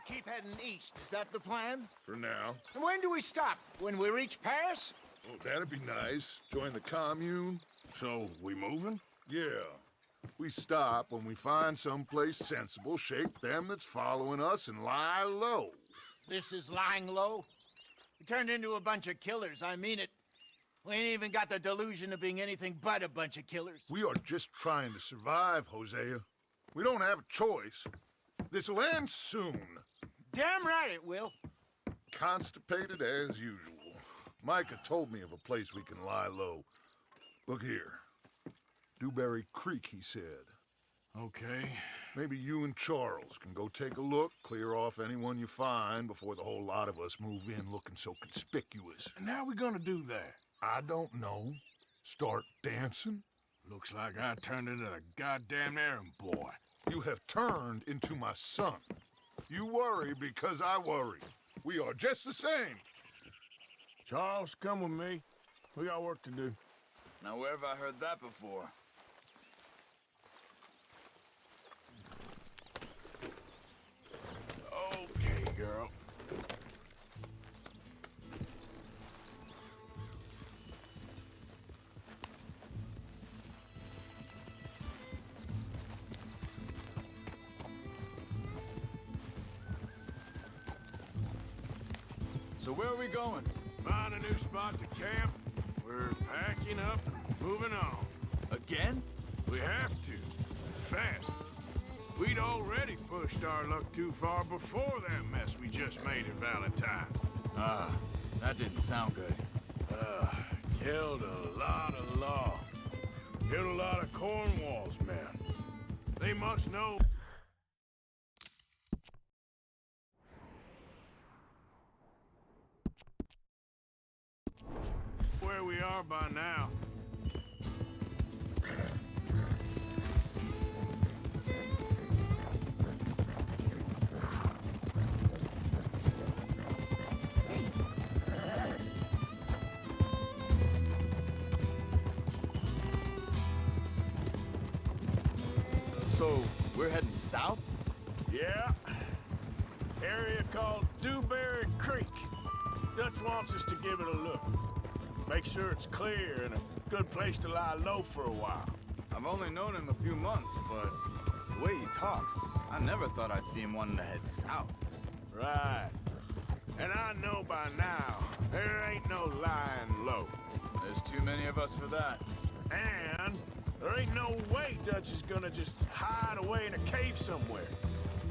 Keep heading east. Is that the plan? For now. And when do we stop? When we reach Paris? Oh, that'd be nice. Join the commune. So, we moving? Yeah. We stop when we find someplace sensible, shake them that's following us, and lie low. This is lying low? We turned into a bunch of killers, I mean it. We ain't even got the delusion of being anything but a bunch of killers. We are just trying to survive, Hosea. We don't have a choice. This'll end soon. Damn right it will. Constipated as usual. Micah told me of a place we can lie low. Look here. Dewberry Creek, he said. Okay. Maybe you and Charles can go take a look, clear off anyone you find before the whole lot of us move in looking so conspicuous. And how we gonna do that? I don't know. Start dancing? Looks like I turned into a goddamn errand boy. You have turned into my son. You worry because I worry. We are just the same. Charles, come with me. We got work to do. Now, where have I heard that before? Okay, girl. So where are we going? Find a new spot to camp. We're packing up and moving on. Again? We have to. Fast. We'd already pushed our luck too far before that mess we just made in Valentine. That didn't sound good. Killed a lot of law. Killed a lot of Cornwall's men. They must know. Where we are by now. So, we're heading south? Yeah. Area called Dewberry Creek. Dutch wants us to give it a look. Make sure it's clear and a good place to lie low for a while. I've only known him a few months, but the way he talks, I never thought I'd see him wanting to head south. Right. And I know by now, there ain't no lying low. There's too many of us for that. And there ain't no way Dutch is gonna just hide away in a cave somewhere.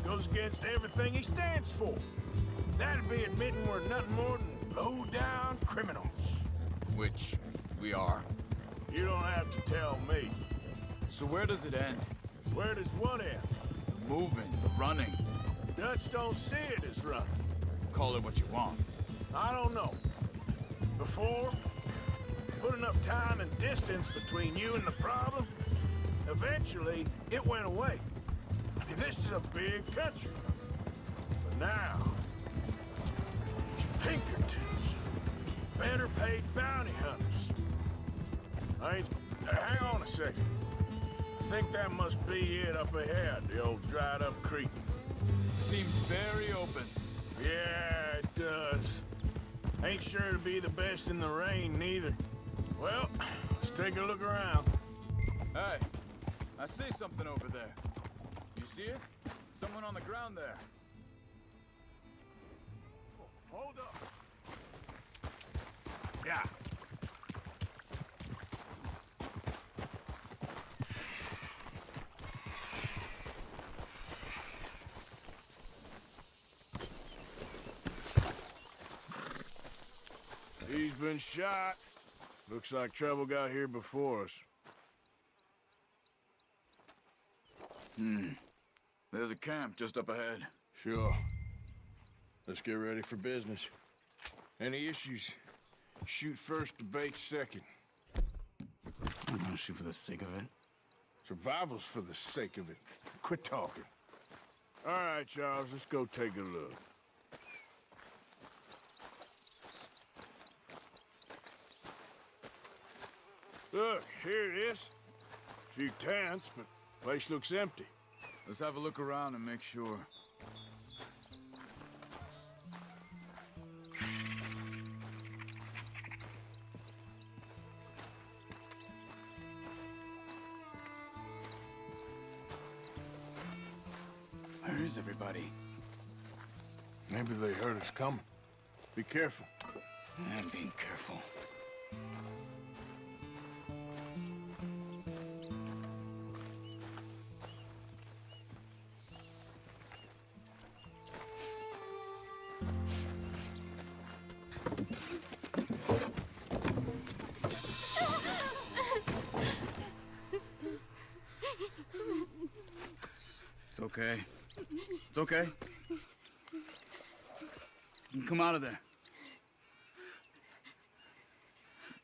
Goes against everything he stands for. That'd be admitting we're nothing more than low-down criminals. Which we are. You don't have to tell me. So where does it end? Where does what end? The moving, the running. Dutch don't see it as running. Call it what you want. I don't know. Before, put enough time and distance between you and the problem, eventually it went away. I mean, this is a big country. But now, these Pinkertons, better paid bounty hunters. Hang on a second. I think that must be it up ahead, the old dried up creek. Seems very open. Yeah, it does. Ain't sure to be the best in the rain, neither. Well, let's take a look around. Hey, I see something over there. You see it? Someone on the ground there. Hold up. Yeah. He's been shot. Looks like trouble got here before us. There's a camp just up ahead. Sure. Let's get ready for business. Any issues? Shoot first, debate second. I'm gonna shoot for the sake of it. Survival's for the sake of it. Quit talking. All right, Charles, let's go take a look. Look, here it is. A few tents, but the place looks empty. Let's have a look around and make sure. Where is everybody? Maybe they heard us coming. Be careful. I'm being careful. It's okay. It's okay. You can come out of there.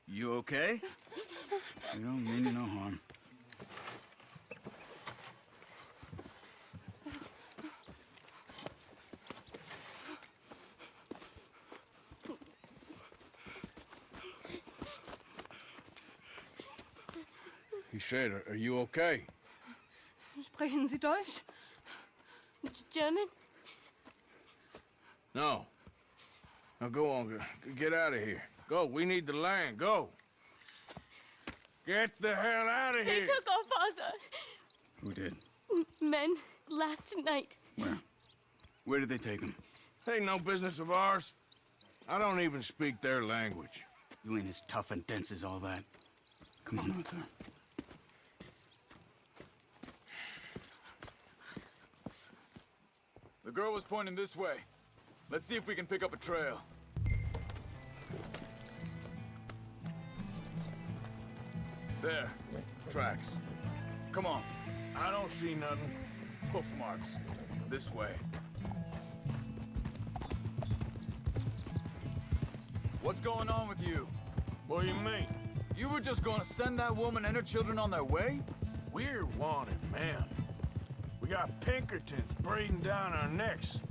You okay? You don't mean you no harm. He said, are you okay? Sprechen Sie Deutsch? German? No. Now go on, get out of here. Go, we need the land, go. Get the hell out of They here. took our father. Who did? Men, last night. Where? Where did they take him? Ain't no business of ours. I don't even speak their language. You ain't as tough and dense as all that. Come on, Arthur. The girl was pointing this way. Let's see if we can pick up a trail. There. Tracks. Come on. I don't see nothing. Hoof marks. This way. What's going on with you? What do you mean? You were just gonna send that woman and her children on their way? We're wanted, man. We got Pinkertons breathing down our necks.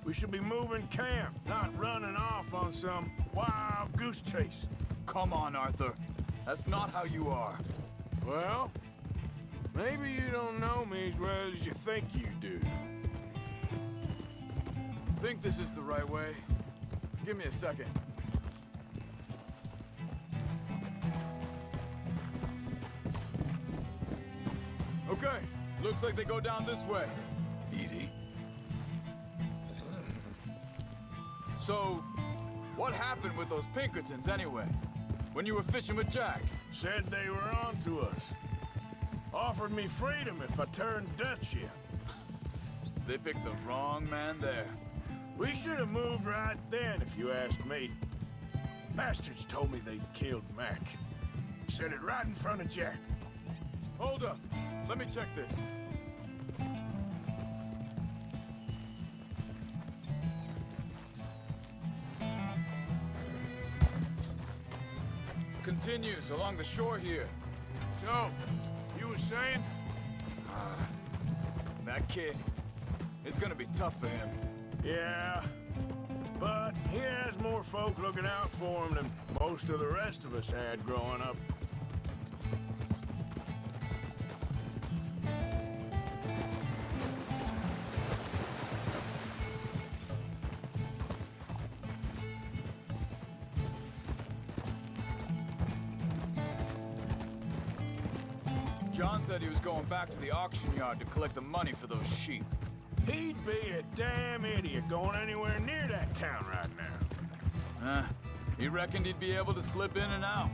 We should be moving camp, not running off on some wild goose chase. Come on, Arthur. That's not how you are. Well, maybe you don't know me as well as you think you do. Think this is the right way? Give me a second. Okay, looks like they go down this way. So, what happened with those Pinkertons anyway? When you were fishing with Jack? Said they were on to us. Offered me freedom if I turned Dutch in. They picked the wrong man there. We should have moved right then, if you ask me. Bastards told me they'd killed Mac. Said it right in front of Jack. Hold up. Let me check this. Continues along the shore here. So, you were saying? That kid, it's gonna be tough for him. Yeah. But he has more folk looking out for him than most of the rest of us had growing up. John said he was going back to the auction yard to collect the money for those sheep. He'd be a damn idiot going anywhere near that town right now. He reckoned he'd be able to slip in and out.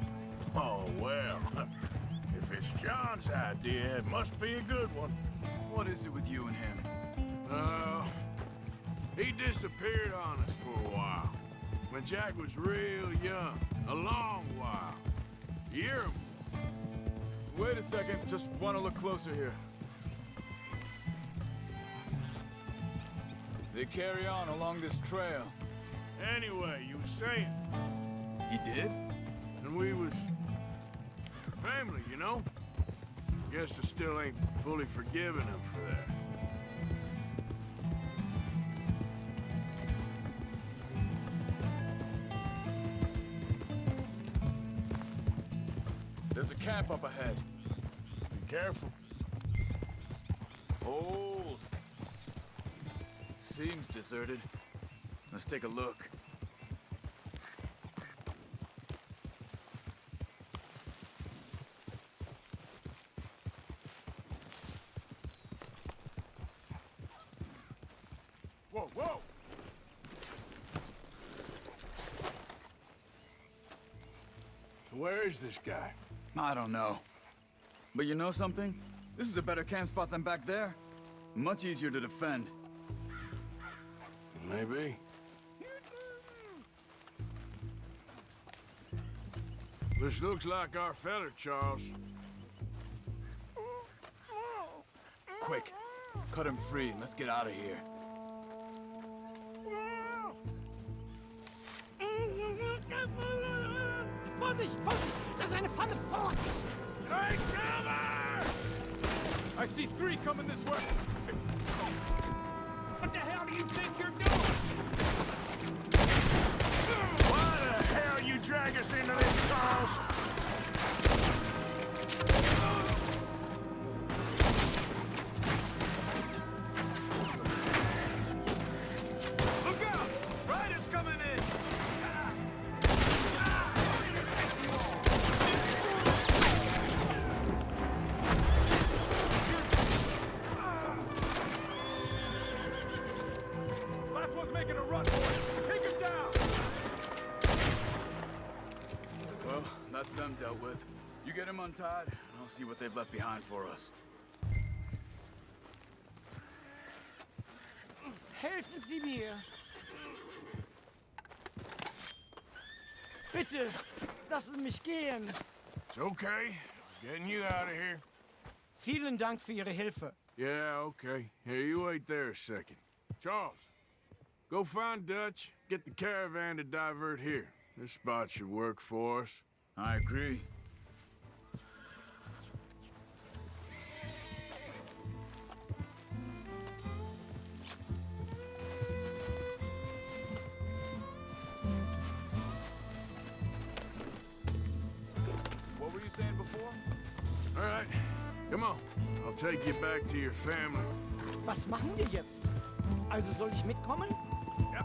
Oh, well. If it's John's idea, it must be a good one. What is it with you and him? He disappeared on us for a while. When Jack was real young. A long while. A year or more. Wait a second, just want to look closer here. They carry on along this trail. Anyway, you were saying, He did? and we was family, you know? Guess I still ain't fully forgiven him for that. There's a camp up ahead. Be careful. Hold. Seems deserted. Let's take a look. Whoa, whoa! Where is this guy? I don't know. But you know something? This is a better camp spot than back there. Much easier to defend. Maybe. This looks like our feller, Charles. Quick, cut him free and let's get out of here. Vorsicht, Vorsicht! Das ist eine Falle! Vorsicht! Take cover! I see 3 coming this way. What the hell do you think you're doing? Why the hell you drag us into this, Charles? Look out! Riders coming in! Last one's making a run for it. Take him down! Well, that's them dealt with. You get him untied, and I'll see what they've left behind for us. Helfen Sie mir! Bitte, lassen Sie mich gehen! It's okay. Getting you out of here. Vielen Dank für Ihre Hilfe. Yeah, okay. Here, you wait there a second. Charles, go find Dutch, get the caravan to divert here. This spot should work for us. I agree. What were you saying before? All right, come on. I'll take you back to your family. Was machen wir jetzt? Also soll ich mitkommen? Ja.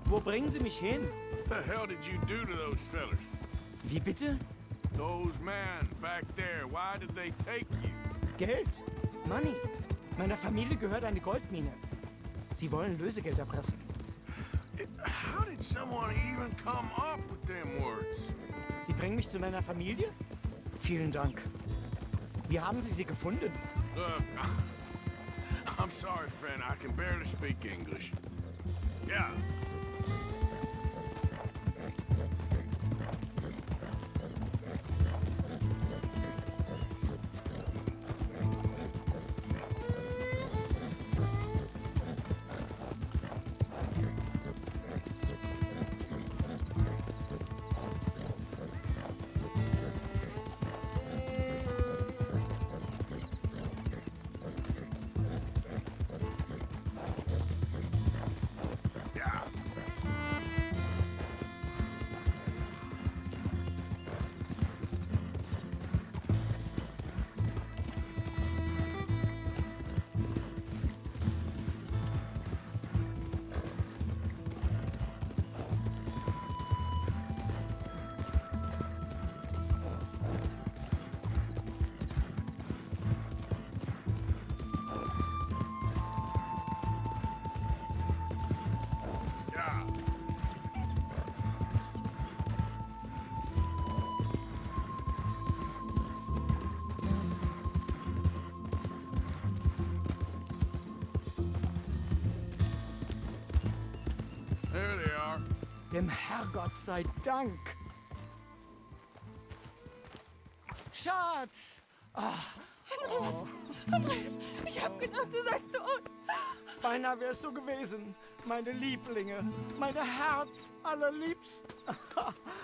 Wo bringen Sie mich hin? What the hell did you do to those fellers? Wie bitte? Those men back there, why did they take you? Geld. Money. Meiner Familie gehört eine Goldmine. Sie wollen Lösegeld erpressen. How did someone even come up with them words? Sie bringen mich zu meiner Familie? Vielen Dank. Wie haben Sie sie gefunden? Look, I'm sorry, friend. I can barely speak English. Yeah. There they are. Dem Herrgott sei Dank. Schatz! Andreas, ich hab gedacht, du seist tot. Beinahe wärst du gewesen. Meine Lieblinge. Meine Herz allerliebsten.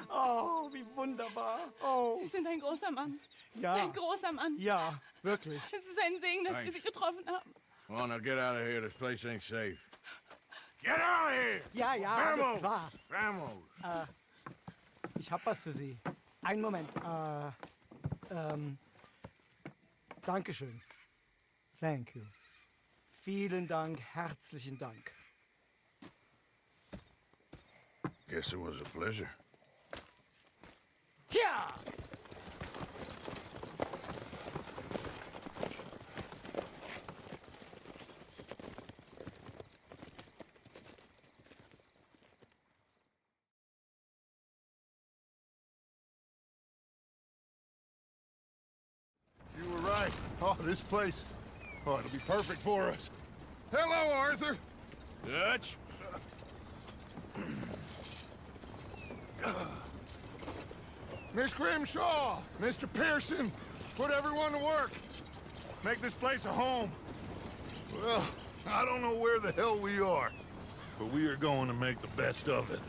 Oh, wie wunderbar. Oh, Sie sind ein großer Mann. ja. Ein großer Mann. Ja, wirklich. Es ist ein Segen, dass wir Sie getroffen haben. Come on, now get out of here. This place ain't safe. Get out of here! Ja, ja, alles klar. Vamos! Ich hab was für Sie. Einen Moment. Dankeschön. Thank you. Vielen Dank, herzlichen Dank. Guess it was a pleasure. Ja! You were right. Oh, this place. Oh, it'll be perfect for us. Hello, Arthur. Dutch? Miss Grimshaw, Mr. Pearson, put everyone to work. Make this place a home. Well, I don't know where the hell we are, but we are going to make the best of it.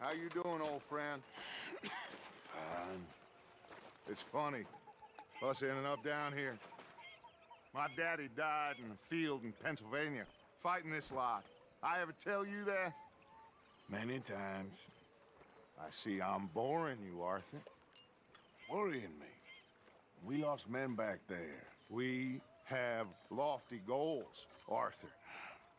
How you doing, old friend? Fine. It's funny, us ending up down here. My daddy died in a field in Pennsylvania, fighting this lot. I ever tell you that? Many times. I see I'm boring you, Arthur. Worrying me. We lost men back there. We have lofty goals, Arthur.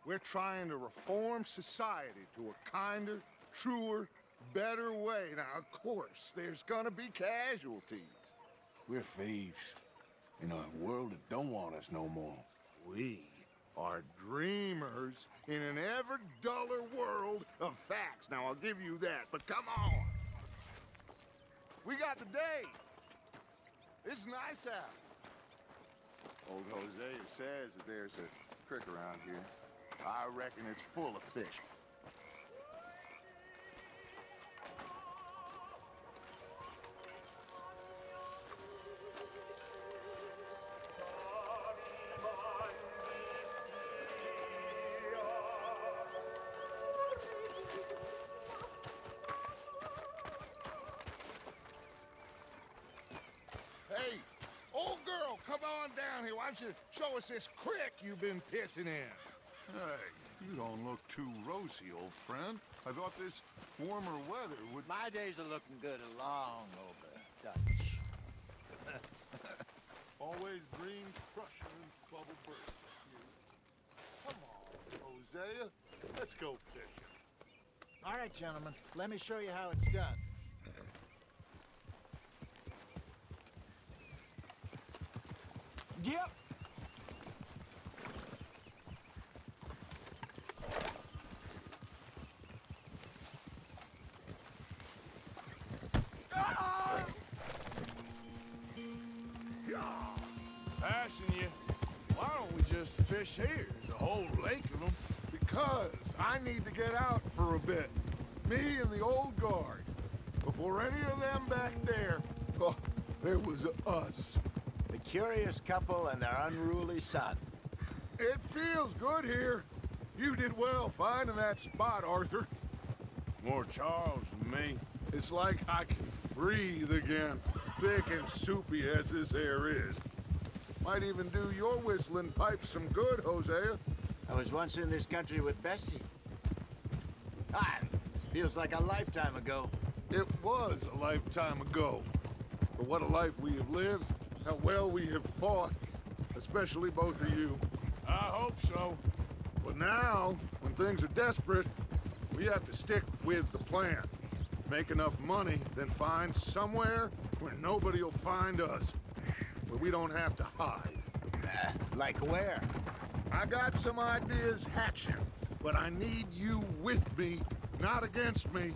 We're trying to reform society to a kinder, truer, better way. Now, of course, there's gonna be casualties. We're thieves in a world that don't want us no more. We are dreamers in an ever duller world of facts. Now, I'll give you that, but come on. We got the day. It's nice out. Old Hosea says that there's a creek around here. I reckon it's full of fish. Hey, old girl, come on down here. Why don't you show us this creek you've been pissing in? Hey, you don't look too rosy, old friend. I thought this warmer weather would... My days are looking good along over Dutch. Always green, crushing, and bubble burst. Come on, Hosea. Let's go fishing. All right, gentlemen, let me show you how it's done. Yep. Passing you. Why don't we just fish here? There's a whole lake of them. Because I need to get out for a bit. Me and the old guard. Before any of them back there, oh, there was us. The curious couple and their unruly son. It feels good here. You did well finding that spot, Arthur. More Charles than me. It's like I can breathe again, thick and soupy as this air is. Might even do your whistling pipe some good, Hosea. I was once in this country with Bessie. Feels like a lifetime ago. It was a lifetime ago. But what a life we have lived, how well we have fought, especially both of you. I hope so. But now, when things are desperate, we have to stick with the plan. Make enough money, then find somewhere where nobody will find us. Where we don't have to hide. Like where? I got some ideas hatching, but I need you with me, not against me.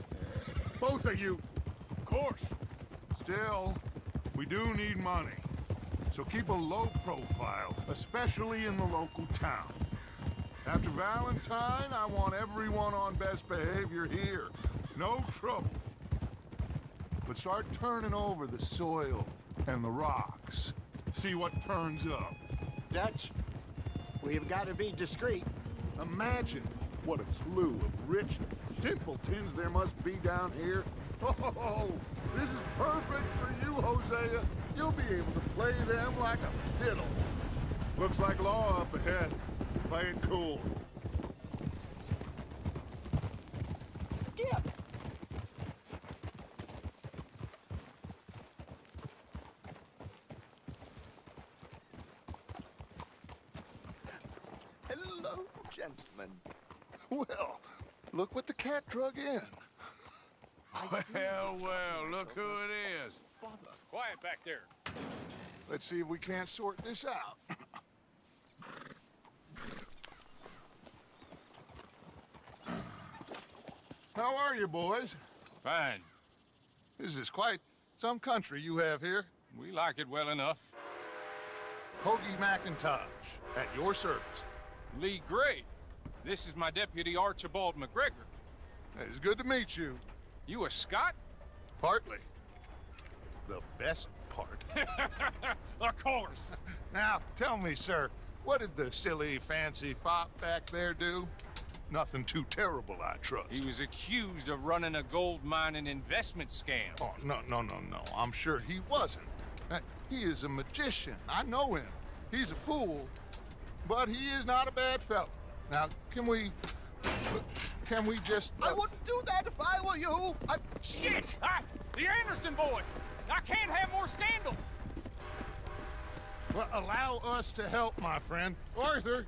Both of you. Of course. Still, we do need money. So keep a low profile, especially in the local town. After Valentine, I want everyone on best behavior here. No trouble. But start turning over the soil and the rocks. See what turns up. Dutch, we've got to be discreet. Imagine what a slew of rich simpletons there must be down here. Oh, this is perfect for you, Hosea. You'll be able to play them like a fiddle. Looks like law up ahead. Play it cool. Skip! Hello, gentlemen. Well, look what the cat drug in. Well, well, look who it is. Quiet back there. Let's see if we can't sort this out. How are you, boys? Fine. This is quite some country you have here. We like it well enough. Hoagie McIntosh, at your service. Lee Gray. This is my deputy Archibald McGregor. It's good to meet you. You a Scot? Partly. The best part. Of course. Now, tell me, sir, what did the silly, fancy fop back there do? Nothing too terrible, I trust. He was accused of running a gold mining investment scam. Oh, no. I'm sure he wasn't. He is a magician. I know him. He's a fool, but he is not a bad fellow. Now, can we just... I wouldn't do that if I were you. Shit! The Anderson boys! I can't have more scandal! Well, allow us to help, my friend. Arthur,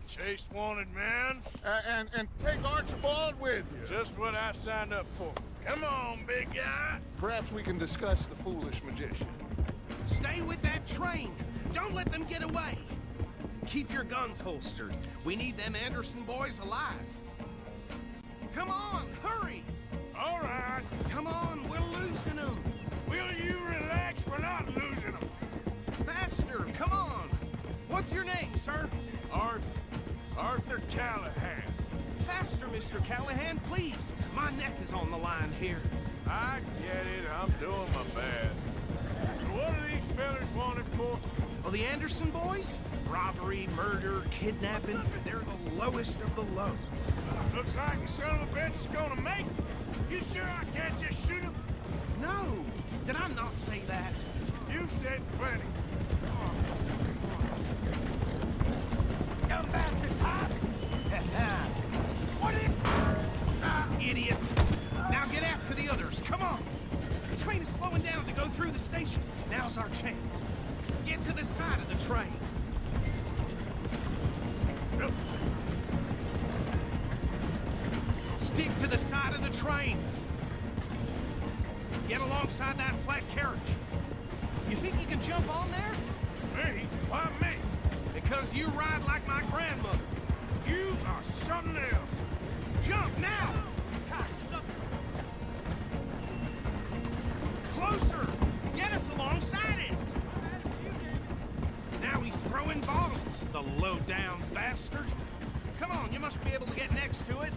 Chase wanted man. and take Archibald with you. Just what I signed up for. Come on, big guy. Perhaps we can discuss the foolish magician. Stay with that train. Don't let them get away. Keep your guns holstered. We need them Anderson boys alive. Come on, hurry! All right. Come on, we're losing them. Will you relax? We're not losing them. Faster, come on. What's your name, sir? Arthur Callahan. Faster, Mr. Callahan, please. My neck is on the line here. I get it. I'm doing my best. So what are these fellas wanted for? Well, the Anderson boys? Robbery, murder, kidnapping. They're the lowest of the low. Looks like the son of a bitch is gonna make it. You sure I can't just shoot him? No! Did I not say that? You've said plenty. Come back to top. What is... Idiot! Now get after the others, come on! The train is slowing down to go through the station. Now's our chance. Get to the side of the train. Stick to the side of the train. Get alongside that flat carriage. You think you can jump on there? Me? Why me? Because you ride like my grandmother. You are something else. Jump now! Closer! Get us alongside it! Now he's throwing bottles, the low-down bastard. Come on, you must be able to get next to it.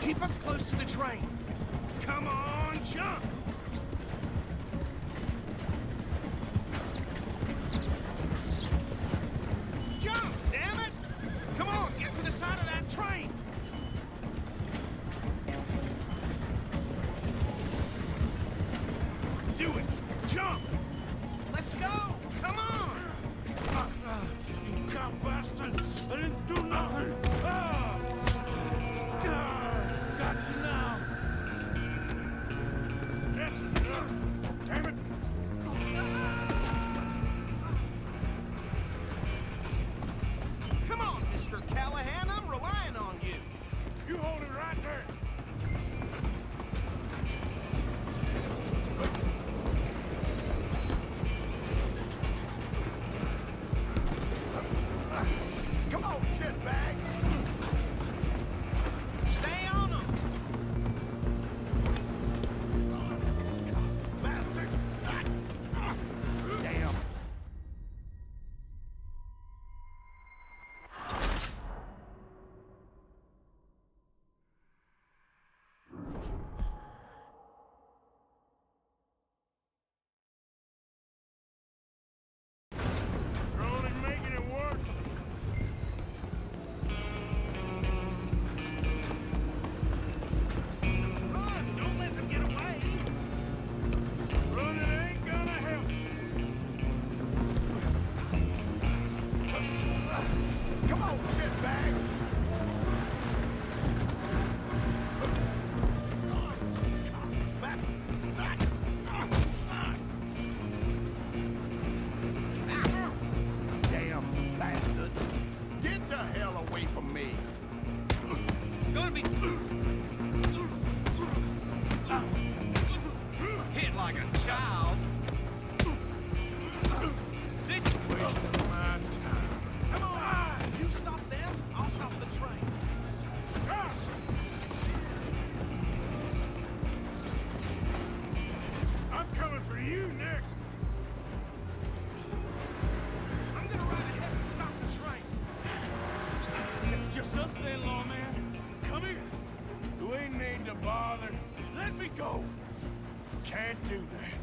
Keep us close to the train. Come on, jump! Jump, damn it! Come on, get to the side of that train! Do it! Jump! Let's go! Come on! You cop bastard! I didn't do nothing! Got you now! That's enough! Damn it! Come on, Mr. Callahan, I'm relying on you. You hold it right there! Come on, shitbag! Stay on them! Bastard! Damn. You're only making it worse. Run! Don't let them get away! Running ain't gonna help. Come on, shitbag! Damn bastard! Get the hell away from me! Gonna be hit like a child. Wasting my time. Come on! You stop them, I'll stop the train. Stop! I'm coming for you next. I'm gonna ride ahead and stop the train. It's just us then, lawman. Come here. Do we need to bother? Let me go. Can't do that.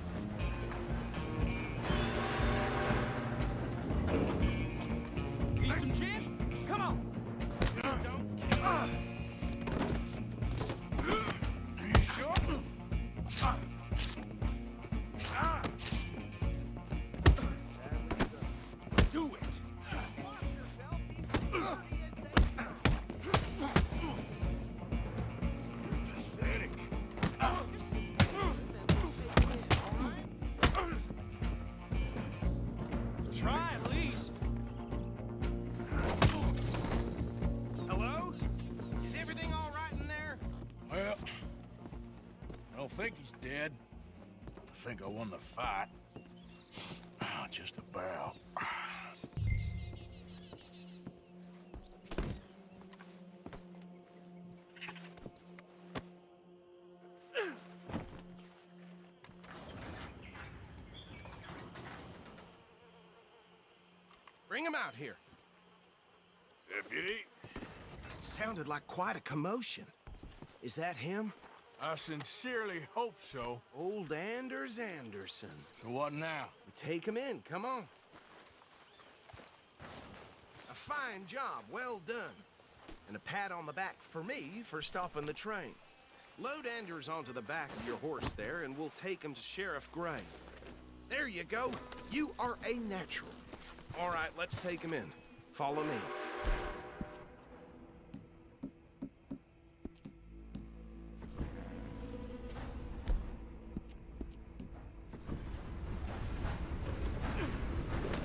Need some gin? Come on. Are you sure? Do it. Pathetic. don't think he's dead. I think I won the fight. Just about. Bring him out here. Deputy, Sounded like quite a commotion. Is that him? I sincerely hope so. Old Anders Anderson. So what now? Take him in, come on. A fine job, well done. And a pat on the back for me for stopping the train. Load Anders onto the back of your horse there, and we'll take him to Sheriff Gray. There you go. You are a natural. All right, let's take him in. Follow me.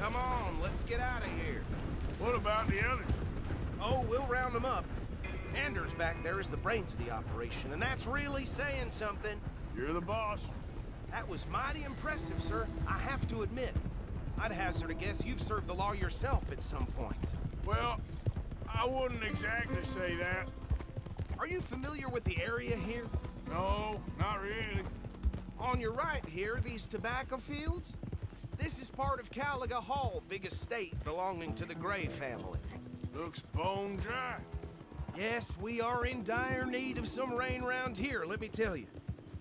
Come on, let's get out of here. What about the others? Oh, we'll round them up. Anders back there is the brains of the operation, and that's really saying something. You're the boss. That was mighty impressive, sir. I have to admit. I'd hazard a guess you've served the law yourself at some point. Well, I wouldn't exactly say that. Are you familiar with the area here? No, not really. On your right here, these tobacco fields? This is part of Caliga Hall, big estate belonging to the Gray family. Looks bone dry. Yes, we are in dire need of some rain round here, let me tell you.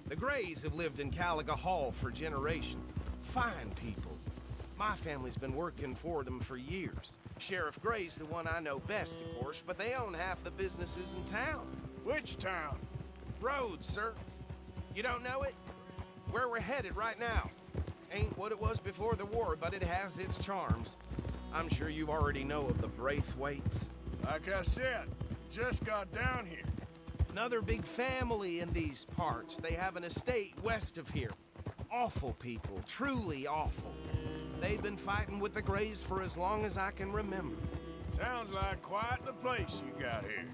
The Grays have lived in Caliga Hall for generations. Fine people. My family's been working for them for years. Sheriff Gray's the one I know best, of course, but they own half the businesses in town. Which town? Rhodes, sir. You don't know it? Where we're headed right now. Ain't what it was before the war, but it has its charms. I'm sure you already know of the Braithwaites. Like I said, just got down here. Another big family in these parts. They have an estate west of here. Awful people, truly awful. They've been fighting with the Grays for as long as I can remember. Sounds like quite the place you got here.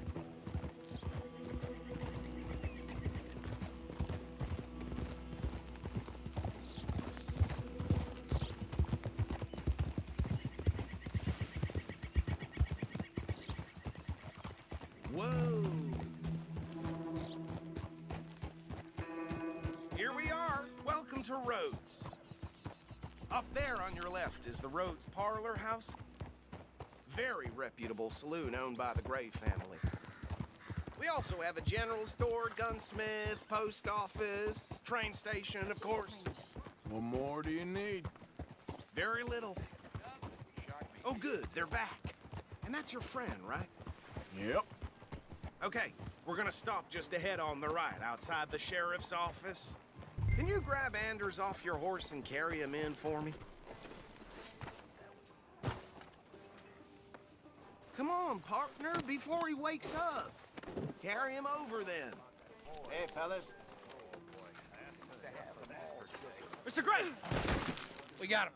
Whoa! Here we are. Welcome to Rhodes. Up there on your left is the Rhodes Parlor House. Very reputable saloon owned by the Gray family. We also have a general store, gunsmith, post office, train station, of course. What more do you need? Very little. Oh, good. They're back. And that's your friend, right? Yep. Okay, we're gonna stop just ahead on the right, outside the sheriff's office. Can you grab Anders off your horse and carry him in for me? Come on, partner, before he wakes up. Carry him over, then. Hey, fellas. Mr. Gray! We got him.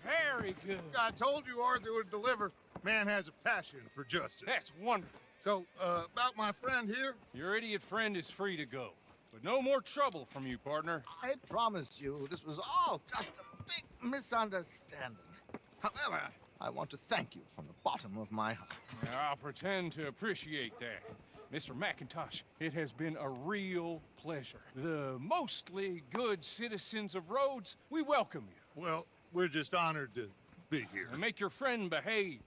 Very good. I told you Arthur would deliver. Man has a passion for justice. That's wonderful. So, about my friend here? Your idiot friend is free to go. But no more trouble from you, partner. I promise you, this was all just a big misunderstanding. However, I want to thank you from the bottom of my heart. I'll pretend to appreciate that. Mr. McIntosh, it has been a real pleasure. The mostly good citizens of Rhodes, we welcome you. Well, we're just honored to be here. And make your friend behave.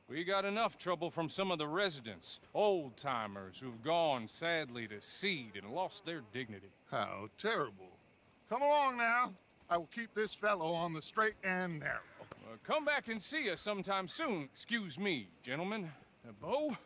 We got enough trouble from some of the residents, old-timers who've gone, sadly, to seed and lost their dignity. How terrible. Come along now. I will keep this fellow on the straight and narrow. Come back and see us sometime soon. Excuse me, gentlemen. Bo,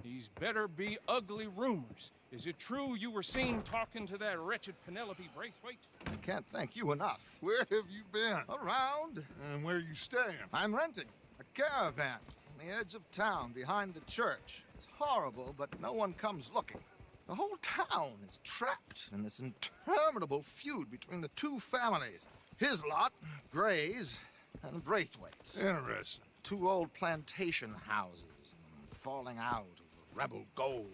these better be ugly rumors. Is it true you were seen talking to that wretched Penelope Braithwaite? I can't thank you enough. Where have you been? Around, And where you staying? I'm renting a caravan on the edge of town behind the church. It's horrible, but no one comes looking. The whole town is trapped in this interminable feud between the two families. His lot, Gray's, and Braithwaite's. Interesting. Two old plantation houses, falling out over rebel gold,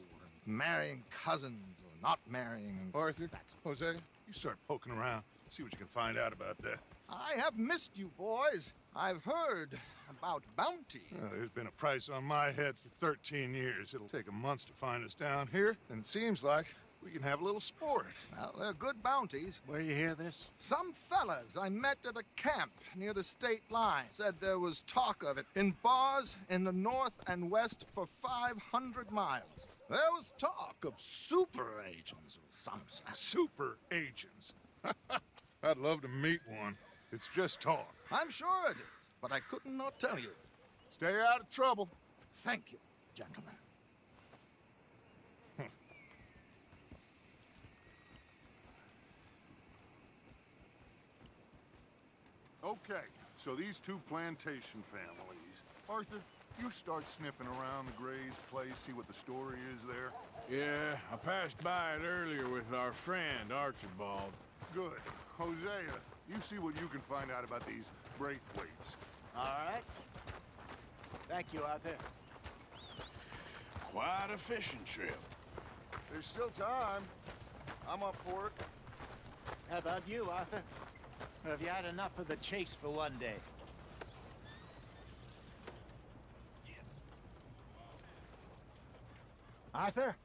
and marrying cousins or not marrying. Arthur, That's Jose, You start poking around, see what you can find out about that. I have missed you, boys. I've heard about bounty. There's been a price on my head for 13 years. It'll take 'em months to find us down here, and it seems like we can have a little sport. Well, they're good bounties. Where you hear this? Some fellas I met at a camp near the state line said there was talk of it in bars in the north and west for 500 miles. There was talk of super agents of some sort. Super agents. I'd love to meet one. It's just talk. I'm sure it is, but I couldn't not tell you. Stay out of trouble. Thank you, gentlemen. Okay, so these two plantation families. Arthur, you start sniffing around the Gray's place, see what the story is there. Yeah, I passed by it earlier with our friend, Archibald. Good. Hosea, you see what you can find out about these Braithwaites. All right. Thank you, Arthur. Quite a fishing trip. There's still time. I'm up for it. How about you, Arthur? Or have you had enough of the chase for one day? Arthur?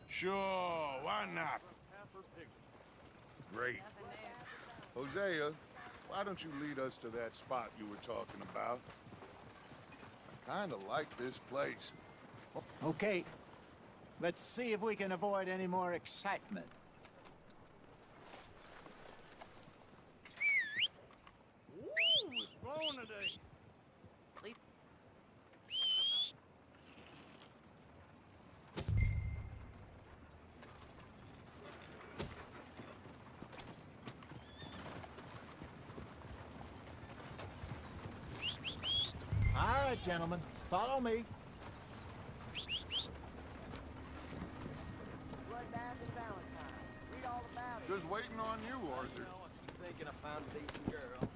Sure, why not? Great. Hosea, why don't you lead us to that spot you were talking about? I kind of like this place. Okay. Let's see if we can avoid any more excitement. Ooh, it's blowing today. All right, gentlemen. Follow me. Just waiting on you, Arthur. Thinking I found a decent girl.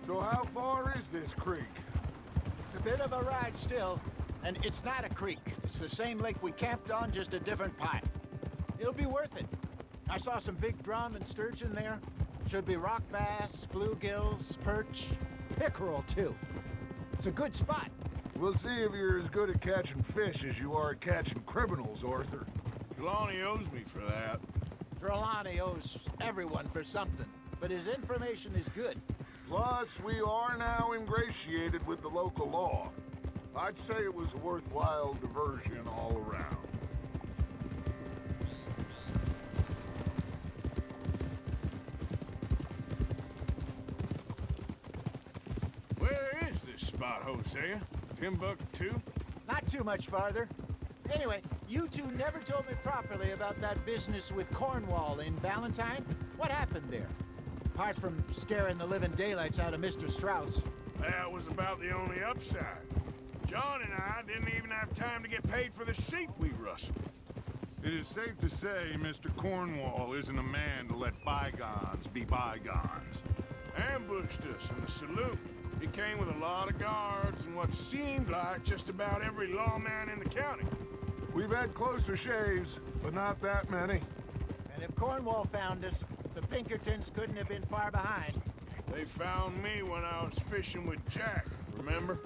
So how far is this creek? It's a bit of a ride still, and it's not a creek. It's the same lake we camped on, just a different part. It'll be worth it. I saw some big drum and sturgeon there. Should be rock bass, bluegills, perch, pickerel too. It's a good spot. We'll see if you're as good at catching fish as you are at catching criminals, Arthur. Trelawney owes me for that. Trelawney owes everyone for something, but his information is good. Plus, we are now ingratiated with the local law. I'd say it was a worthwhile diversion all around. Where is this spot, Hosea? Timbuktu? Not too much farther. Anyway, you two never told me properly about that business with Cornwall in Valentine. What happened there? Apart from scaring the living daylights out of Mr. Strauss. That was about the only upside. John and I didn't even have time to get paid for the sheep we rustled. It is safe to say Mr. Cornwall isn't a man to let bygones be bygones. Ambushed us in the saloon. He came with a lot of guards and what seemed like just about every lawman in the county. We've had closer shaves, but not that many. And if Cornwall found us, the Pinkertons couldn't have been far behind. They found me when I was fishing with Jack, remember?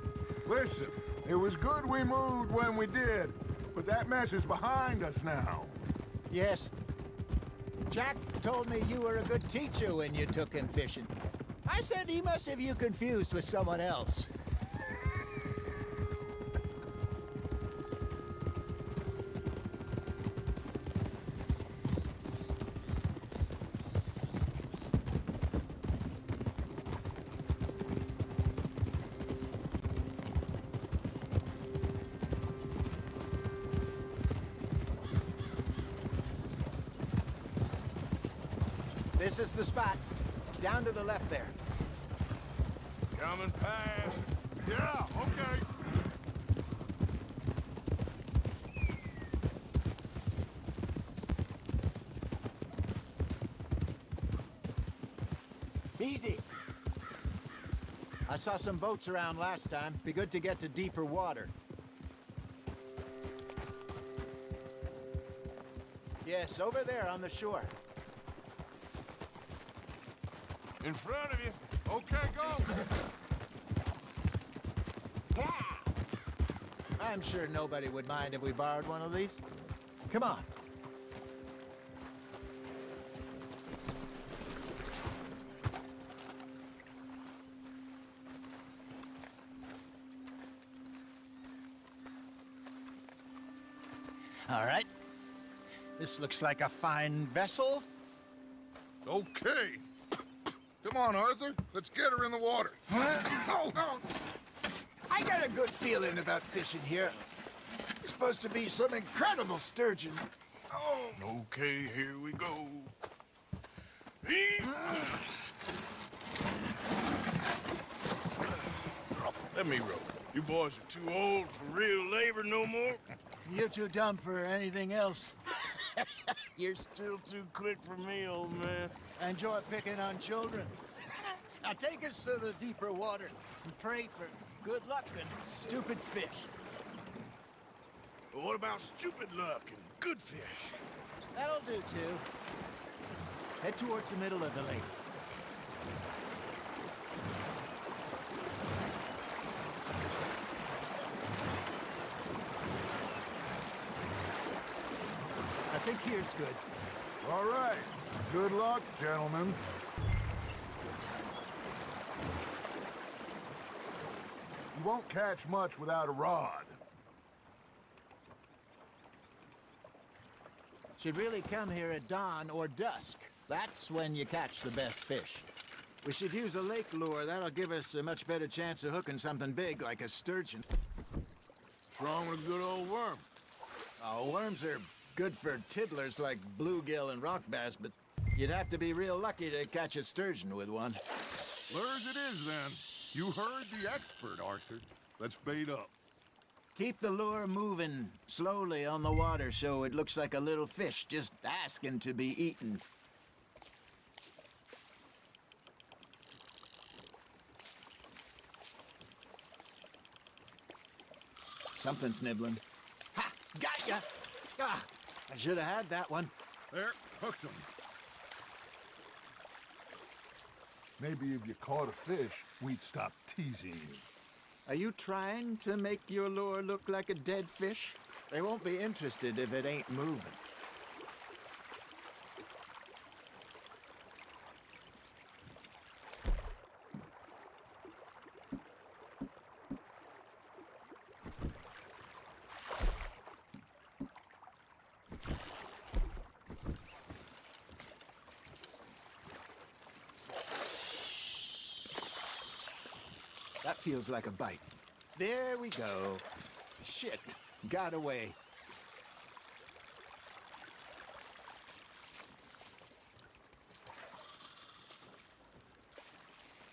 Listen, it was good we moved when we did, but that mess is behind us now. Yes. Jack told me you were a good teacher when you took him fishing. I said he must have you confused with someone else. This is the spot. Down to the left there. Coming past. Yeah, okay. Easy. I saw some boats around last time. Be good to get to deeper water. Yes, over there on the shore. In front of you. Okay, go! I'm sure nobody would mind if we borrowed one of these. Come on. All right. This looks like a fine vessel. Okay. Come on, Arthur. Let's get her in the water. I got a good feeling about fishing here. It's supposed to be some incredible sturgeon. Okay, here we go. Let me row. You boys are too old for real labor no more. You're too dumb for anything else. You're still too quick for me, old man. I enjoy picking on children. Now take us to the deeper water and pray for good luck and stupid fish. But what about stupid luck and good fish? That'll do, too. Head towards the middle of the lake. I think here's good. All right. Good luck, gentlemen. You won't catch much without a rod. Should really come here at dawn or dusk. That's when you catch the best fish. We should use a lake lure. That'll give us a much better chance of hooking something big like a sturgeon. What's wrong with a good old worm? Oh, worms are good for tiddlers like bluegill and rock bass, but you'd have to be real lucky to catch a sturgeon with one. Lures it is, then. You heard the expert, Arthur. Let's bait up. Keep the lure moving slowly on the water so it looks like a little fish just asking to be eaten. Something's nibbling. Ha! Got ya! Ah, I should have had that one. There, hooked him. Maybe if you caught a fish, we'd stop teasing you. Are you trying to make your lure look like a dead fish? They won't be interested if it ain't moving. That feels like a bite. There we go. Shit, got away.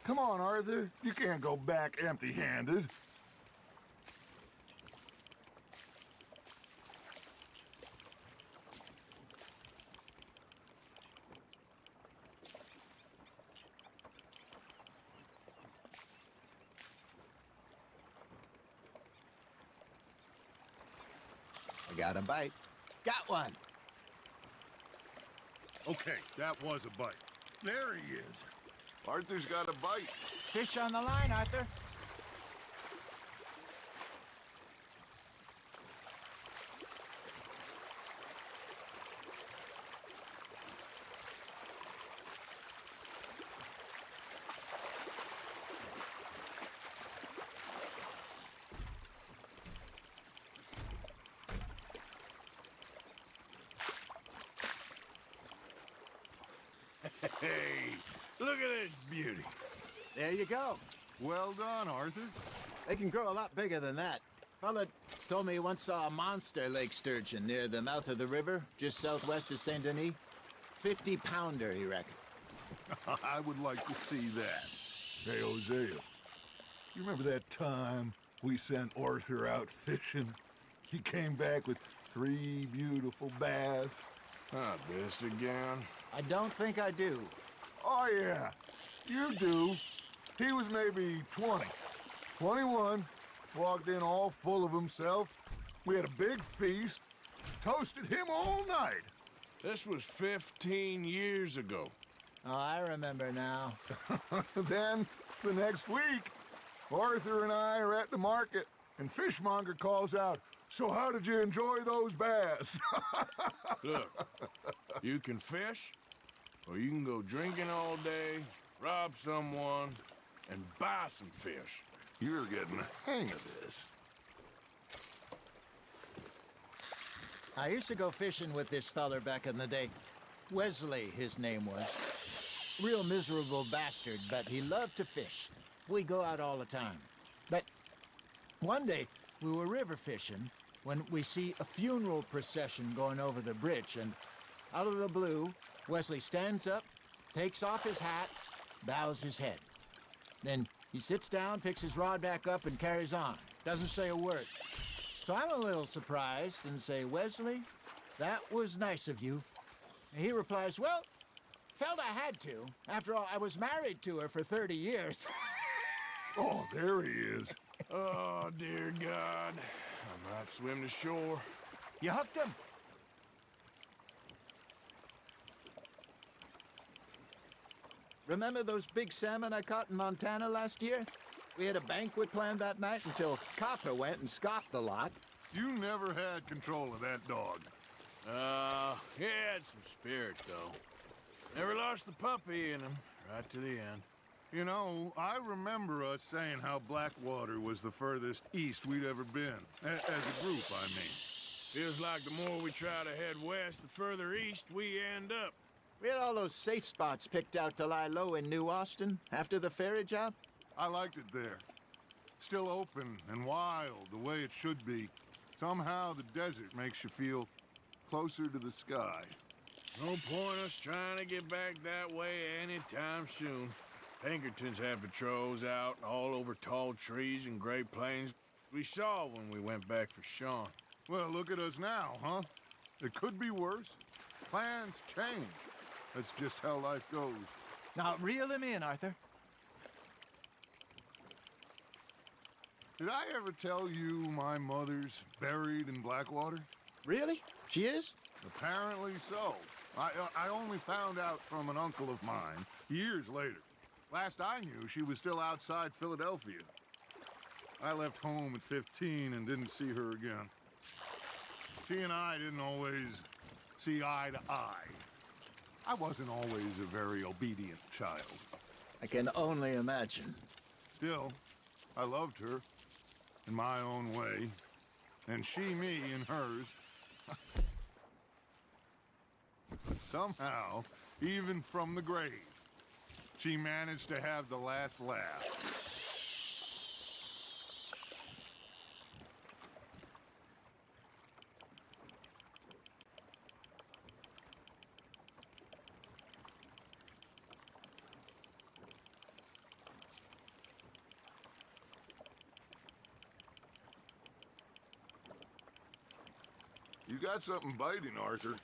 Come on, Arthur. You can't go back empty-handed. I got a bite. Got one. Okay, that was a bite. There he is. Arthur's got a bite. Fish on the line, Arthur. Hey, look at this beauty. There you go. Well done, Arthur. They can grow a lot bigger than that. Fella told me he once saw a monster lake sturgeon near the mouth of the river, just southwest of Saint Denis. 50-pounder, he reckoned. I would like to see that. Hey, Hosea, you remember that time we sent Arthur out fishing? He came back with 3 beautiful bass. This again? I don't think I do. Oh, yeah, you do. He was maybe 20. 21, walked in all full of himself. We had a big feast, toasted him all night. This was 15 years ago. Oh, I remember now. Then, the next week, Arthur and I are at the market, and Fishmonger calls out, "So how did you enjoy those bass?" Look, you can fish, or you can go drinking all day, rob someone, and buy some fish. You're getting the hang of this. I used to go fishing with this feller back in the day. Wesley, his name was. Real miserable bastard, but he loved to fish. We'd go out all the time. But one day, we were river fishing when we see a funeral procession going over the bridge, and out of the blue, Wesley stands up, takes off his hat, bows his head. Then he sits down, picks his rod back up, and carries on. Doesn't say a word. So I'm a little surprised and say, "Wesley, that was nice of you." And he replies, "Well, felt I had to. After all, I was married to her for 30 years. Oh, there he is. Oh, dear God. I might swim to shore. You hooked him. Remember those big salmon I caught in Montana last year? We had a banquet planned that night until Copper went and scoffed the lot. You never had control of that dog. He had some spirit, though. Never lost the puppy in him, right to the end. You know, I remember us saying how Blackwater was the furthest east we'd ever been. As a group, I mean. Feels like the more we try to head west, the further east we end up. We had all those safe spots picked out to lie low in New Austin after the ferry job. I liked it there. Still open and wild, the way it should be. Somehow the desert makes you feel closer to the sky. No point us trying to get back that way anytime soon. Pinkertons had patrols out all over tall trees and Great Plains. We saw when we went back for Sean. Well, look at us now, huh? It could be worse. Plans change. That's just how life goes. Now, reel him in, Arthur. Did I ever tell you my mother's buried in Blackwater? Really? She is? Apparently so. I only found out from an uncle of mine years later. Last I knew, she was still outside Philadelphia. I left home at 15 and didn't see her again. She and I didn't always see eye to eye. I wasn't always a very obedient child. I can only imagine. Still, I loved her in my own way, and she me in hers. Somehow, even from the grave, she managed to have the last laugh. You got something biting, Arthur.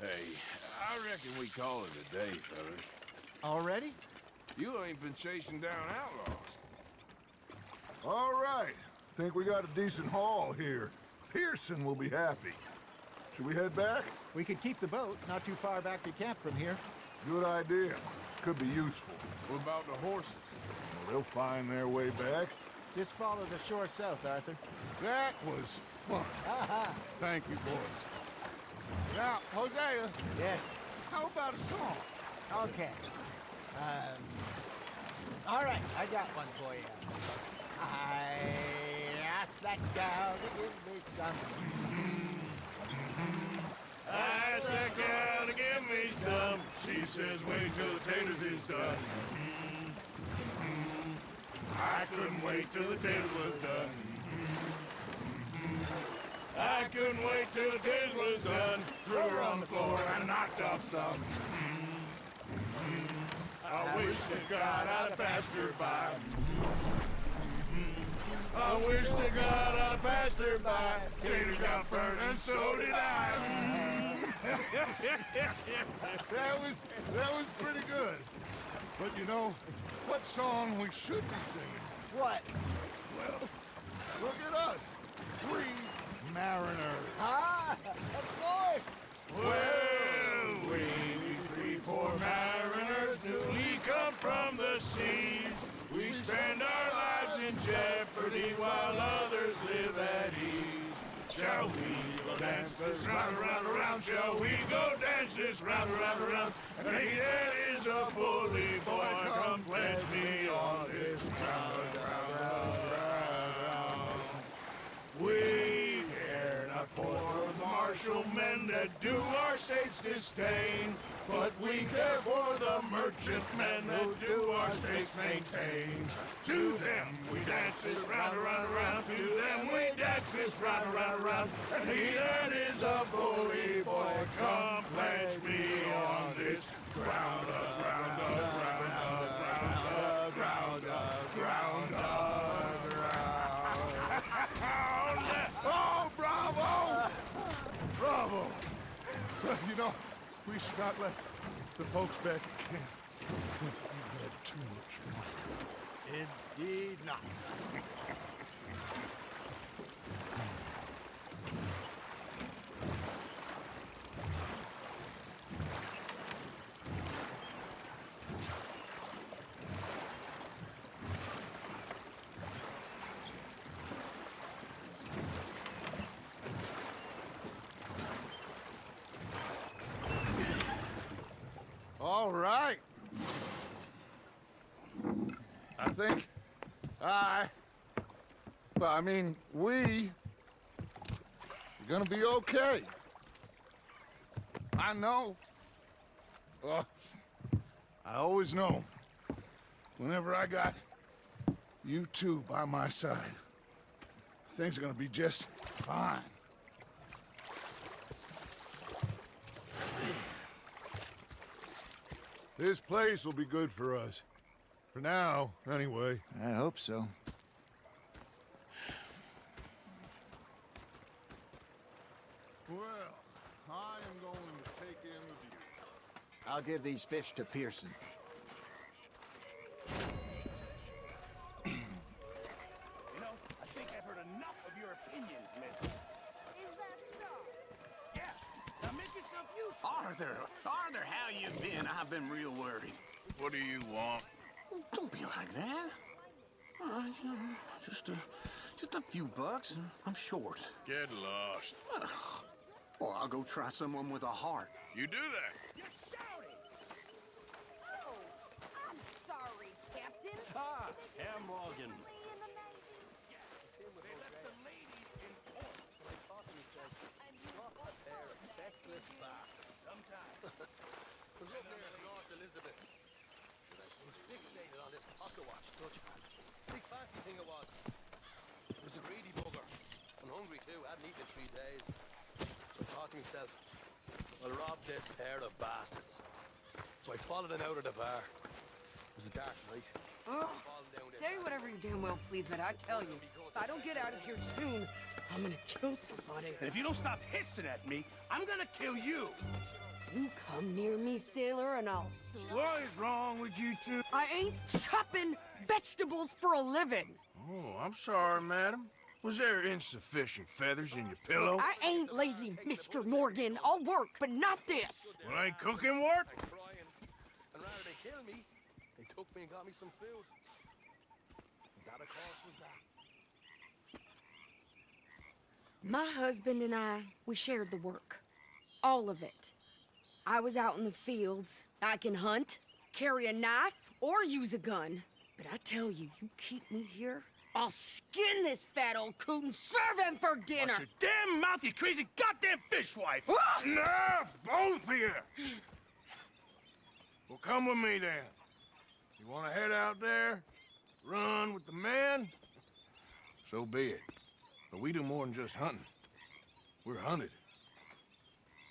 Hey, I reckon we call it a day, fellas. Already? You ain't been chasing down outlaws. All right. Think we got a decent haul here. Pearson will be happy. Should we head back? We could keep the boat not too far back to camp from here. Good idea. Could be useful. What about the horses? Well, they'll find their way back. Just follow the shore south, Arthur. That was fun. Thank you, boys. Now, Hosea, Yes. how about a song? Okay. All right, I got one for you. I asked that gal to give me some. I asked that gal to give me some. She says, wait till the taters is done. I couldn't wait till the taters was done. I couldn't wait till the taters was done. Threw her on the floor and knocked off some. I wish to God I'd passed her by. I wish to God I passed her by. Tater got burned and so did I. that was pretty good. But you know, what song we should be singing? What? Well, look at us. 3 mariners. Ah, of course. Well, we 3 poor mariners, newly come from the seas. We spend our lives in jeopardy while others live at ease. Shall we go dance this round, around, around? Shall we go dance this round, around, around? And he that is a bully boy, come pledge me on this ground. We care not for the martial men that do our state's disdain, but we care for the merchant men that do our states maintain. To them we dance this round, around, around. To them we dance this round, around, around. And he that is a bully boy, come pledge me on this ground, ground, ground, ground, ground, ground, ground. Oh, bravo! Bravo! You know, we should not let the folks back at camp think that we had too much fun. Indeed not. All right. I think we are gonna be okay. I know. I always know. Whenever I got you two by my side, things are gonna be just fine. This place will be good for us. For now, anyway. I hope so. Well, I am going to take in the view. I'll give these fish to Pearson. You know, I think I've heard enough of your opinions, mister. Is that so? Yeah, now make yourself useful. Arthur, how you been? I've been real worried. What do you want? Don't be like that. All right, just a few bucks. I'm short. Get lost. Well, I'll go try someone with a heart. You do that. You're shouting! Oh, I'm sorry, Captain. Ah, Herr Morgan. Lee in the Navy. They left the ladies in port. So I thought to myself, what a pair of feckless bastards. Sometimes. Was up there in North Elizabeth. I was fixated on this pocket watch Dutch had. Big fancy thing it was. It was a greedy bugger. And hungry too. Hadn't eaten in 3 days. So I thought to myself, I'll rob this pair of bastards. So I followed them out of the bar. It was a dark night. Oh, say whatever you damn well please, but I tell you, if I don't get out of here soon, I'm gonna kill somebody. And if you don't stop hissing at me, I'm gonna kill you. You come near me, sailor, and I'll... What is wrong with you two? I ain't chopping vegetables for a living. Oh, I'm sorry, madam. Was there insufficient feathers in your pillow? I ain't lazy, Mr. Morgan. I'll work, but not this. Well, ain't cooking work? Crying. And rather than kill me, they took me and got me some food. That, of course, was that. My husband and I, we shared the work. All of it. I was out in the fields. I can hunt, carry a knife, or use a gun. But I tell you, you keep me here, I'll skin this fat old coot and serve him for dinner. Watch your damn mouth, you crazy goddamn fishwife! Ah! Enough, both of you! Well, come with me then. You want to head out there, run with the men? So be it. But we do more than just hunting. We're hunted.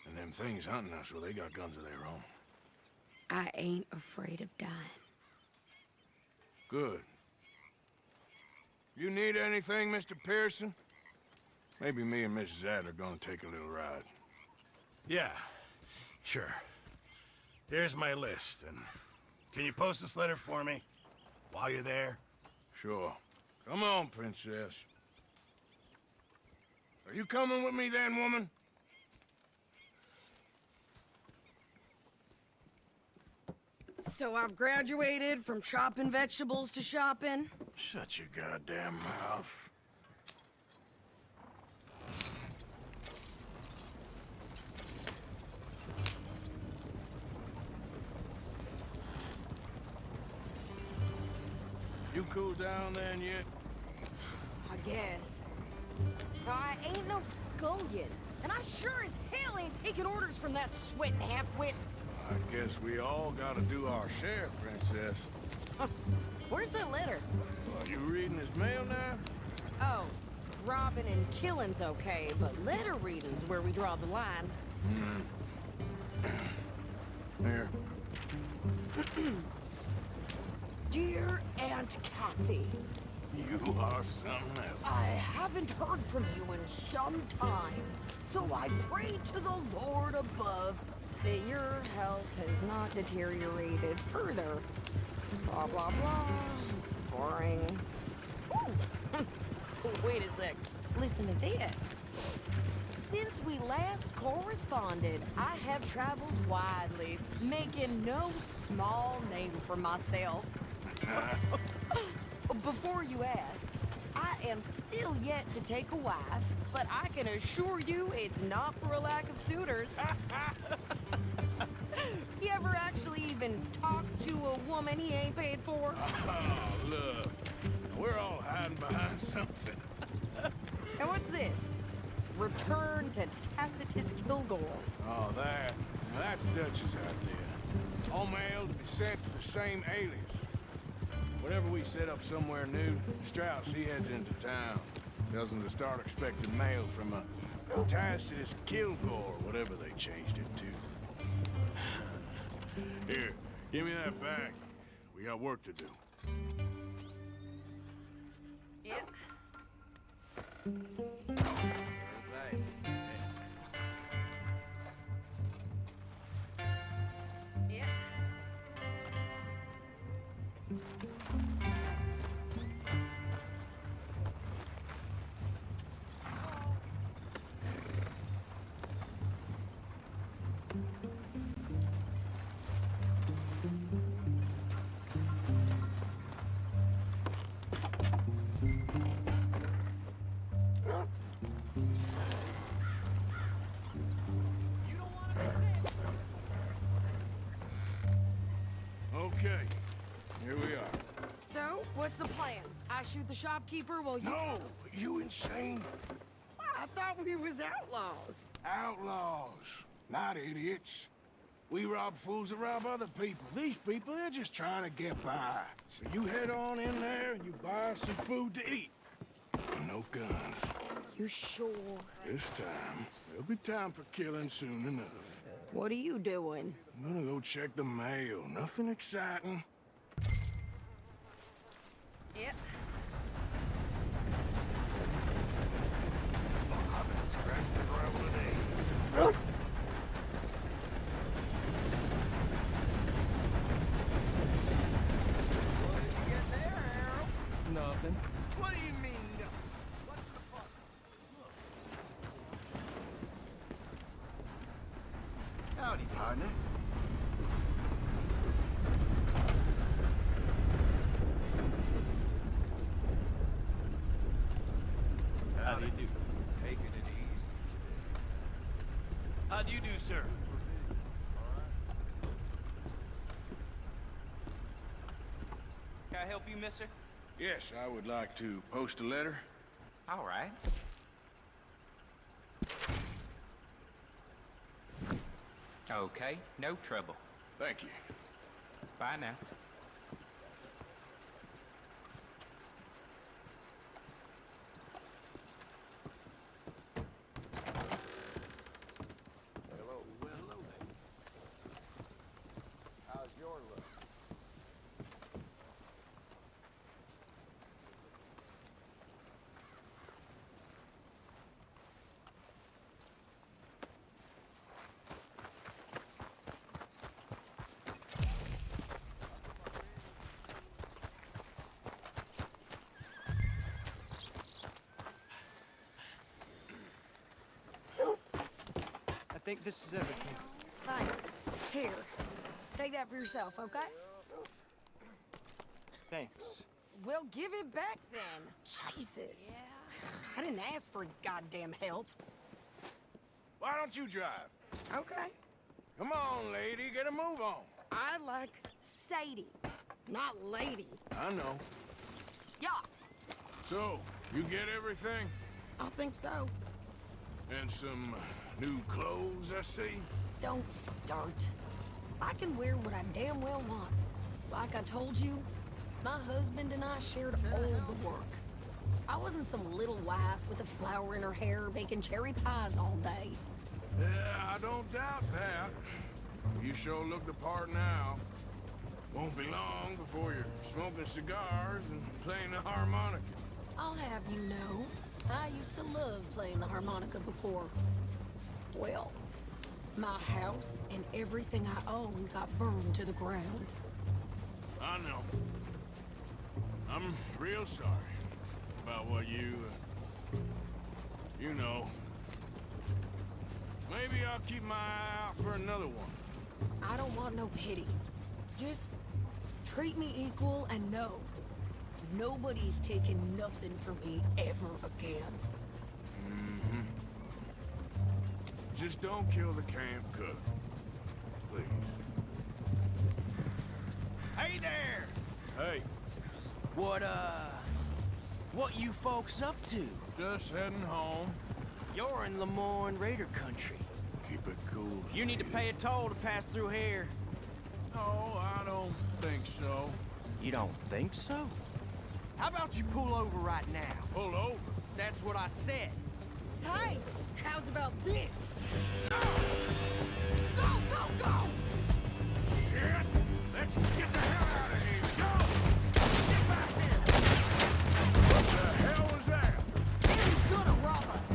And them things hunting us, well, they got guns of their own. I ain't afraid of dying. Good. You need anything, Mr. Pearson? Maybe me and Mrs. Adler are gonna take a little ride. Yeah, sure. Here's my list, and can you post this letter for me while you're there? Sure. Come on, Princess. Are you coming with me then, woman? So I've graduated from chopping vegetables to shopping. Shut your goddamn mouth. You cool down then yet? I guess. Now, I ain't no scullion, and I sure as hell ain't taking orders from that sweating half-wit. I guess we all gotta do our share, Princess. Where's that letter? Are you reading his mail now? Oh, robbing and killing's okay, but letter reading's where we draw the line. Here. Dear Aunt Kathy, You are something else. I haven't heard from you in some time, so I pray to the Lord above that your health has not deteriorated further. Blah, blah, blah. It's boring. Ooh. Wait a sec. Listen to this. Since we last corresponded, I have traveled widely, making no small name for myself. Before you ask, I am still yet to take a wife, but I can assure you it's not for a lack of suitors. You ever actually even talk to a woman he ain't paid for? Oh, look. We're all hiding behind something. And what's this? Return to Tacitus Kilgore. Oh, that. Now that's Dutch's idea. All mail to be sent to the same alias. Whenever we set up somewhere new, Strauss, he heads into town. Tells them to start expecting mail from a Tacitus Kilgore, whatever they changed it to. Here, give me that back. We got work to do. Yep. Yep. Okay, here we are. So, what's the plan? I shoot the shopkeeper while you... No! You insane? I thought we was outlaws. Outlaws, not idiots. We rob fools that rob other people. These people, they're just trying to get by. So you head on in there and you buy some food to eat. And no guns. You sure? This time, there'll be time for killing soon enough. What are you doing? I'm gonna go check the mail. Nothing exciting. Yep. I've been scratching the gravel today. What did you get there, Harold? Nothing. What do you mean, no? What's the fuck? Howdy, partner. How do you do? Taking it easy. How do you do, sir? Can I help you, mister? Yes, I would like to post a letter. All right. Okay, no trouble. Thank you. Bye now. How's your look? I think this is everything. Thanks. Here, take that for yourself, okay? Thanks. Well, give it back then. Jesus. I didn't ask for his goddamn help. Why don't you drive? Okay. Come on, lady, get a move on. I like Sadie, not lady. I know. Yeah, So, you get everything? I think so. And some new clothes, I see? Don't start. I can wear what I damn well want. Like I told you, my husband and I shared all the work. I wasn't some little wife with a flower in her hair baking cherry pies all day. Yeah, I don't doubt that. You sure look the part now. Won't be long before you're smoking cigars and playing the harmonica. I'll have you know, I used to love playing the harmonica before. Well, my house and everything I own got burned to the ground. I know. I'm real sorry about what you know. Maybe I'll keep my eye out for another one. I don't want no pity. Just treat me equal and know nobody's taking nothing from me ever again. Mm-hmm. Just don't kill the camp cook. Please. Hey there! Hey, What you folks up to? just heading home. You're in Lemoyne Raider country. Keep it cool. You need to pay a toll to pass through here. No, I don't think so. You don't think so? How about you pull over right now? Pull over. That's what I said. Hey, how's about this? Go, go, go! Shit! Let's get the hell out of here! Go! Get back here! What the hell was that? He's gonna rob us.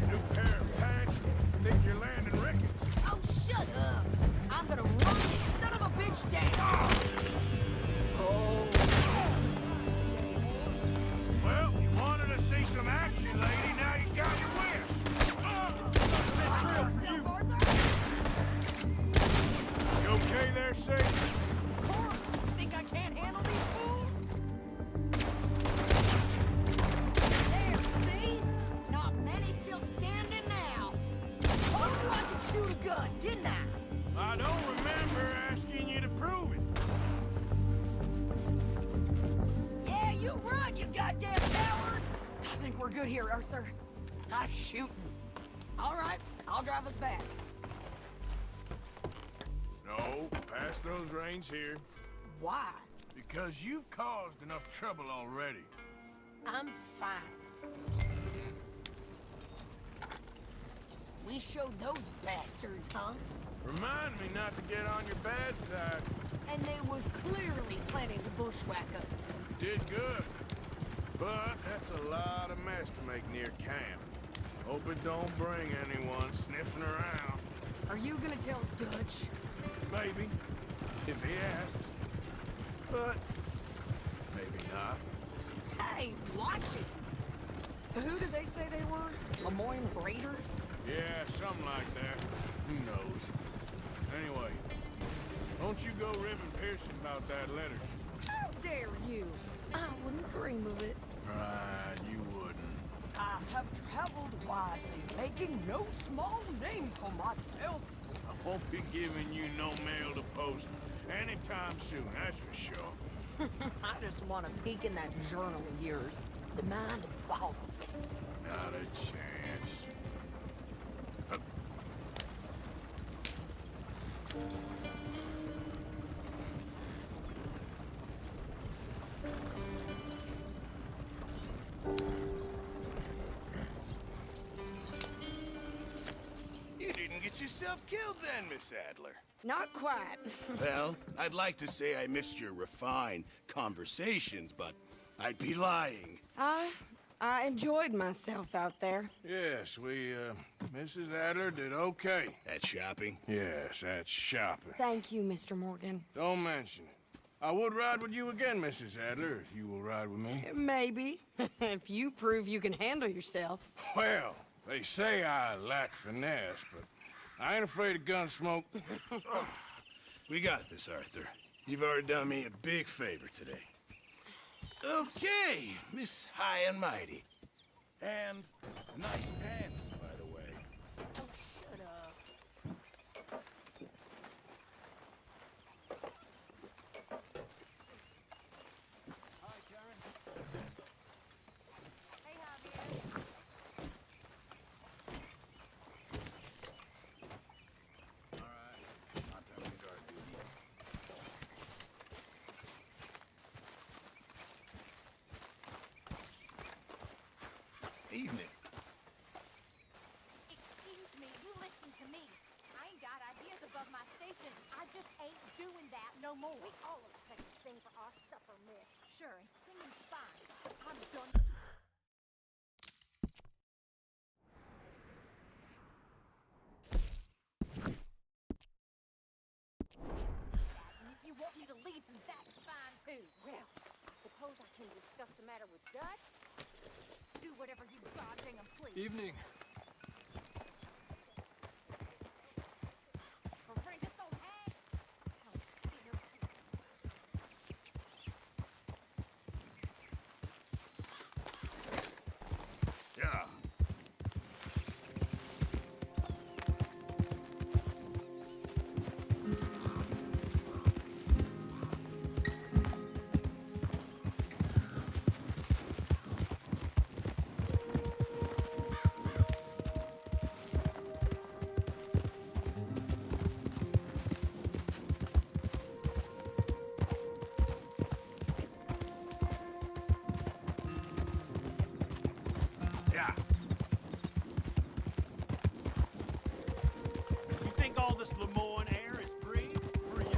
New pair of pants? Think you're landing Ricketts? Oh, shut up. I'm gonna run this son of a bitch down. Oh. Well, you wanted to see some action, lady. Now you got your wish. You okay there, Sadie? Of course. Think I can't handle these fools? There, see? Not many still standing now. Told you I could shoot a gun, didn't I? I don't remember asking you to prove it. Yeah, you run, you goddamn coward! I think we're good here, Arthur. Nice shooting. All right, I'll drive us back. No, pass those reins here. Why? Because you've caused enough trouble already. I'm fine. We showed those bastards, huh? Remind me not to get on your bad side. And they was clearly planning to bushwhack us. Did good. But that's a lot of mess to make near camp. Hope it don't bring anyone sniffing around. Are you gonna tell Dutch? Maybe, if he asks. But maybe not. Hey, watch it! So who did they say they were? Lemoyne Raiders? Yeah, something like that. Who knows? Anyway, don't you go ribbing Pearson about that letter. How dare you? I wouldn't dream of it. Right, you wouldn't. I have traveled widely, making no small name for myself. I won't be giving you no mail to post anytime soon, that's for sure. I just want to peek in that journal of yours. The mind boggles. Not a chance. You didn't get yourself killed then, Miss Adler. Not quite. Well, I'd like to say I missed your refined conversations, but I'd be lying. I enjoyed myself out there. Yes, Mrs. Adler did okay. At shopping? Yes, that's shopping. Thank you, Mr. Morgan. Don't mention it. I would ride with you again, Mrs. Adler, if you will ride with me. Maybe. If you prove you can handle yourself. Well, they say I lack finesse, but I ain't afraid of gun smoke. We got this, Arthur. You've already done me a big favor today. Okay, Miss High and Mighty. And nice pants, by the way. Oh, shut up. Hey, Javier. Evening. Excuse me, you listen to me. I ain't got ideas above my station. I just ain't doing that no more. We all expect to sing for our supper, miss. Sure, and singing's fine, but I'm done. And if you want me to leave, then that's fine too. Well, I suppose I can discuss the matter with Dutch. Do whatever you goddamn please. Evening. Girlfriend, just don't hang. Oh, dear. Yeah. You think all this Lemoyne air is free for you?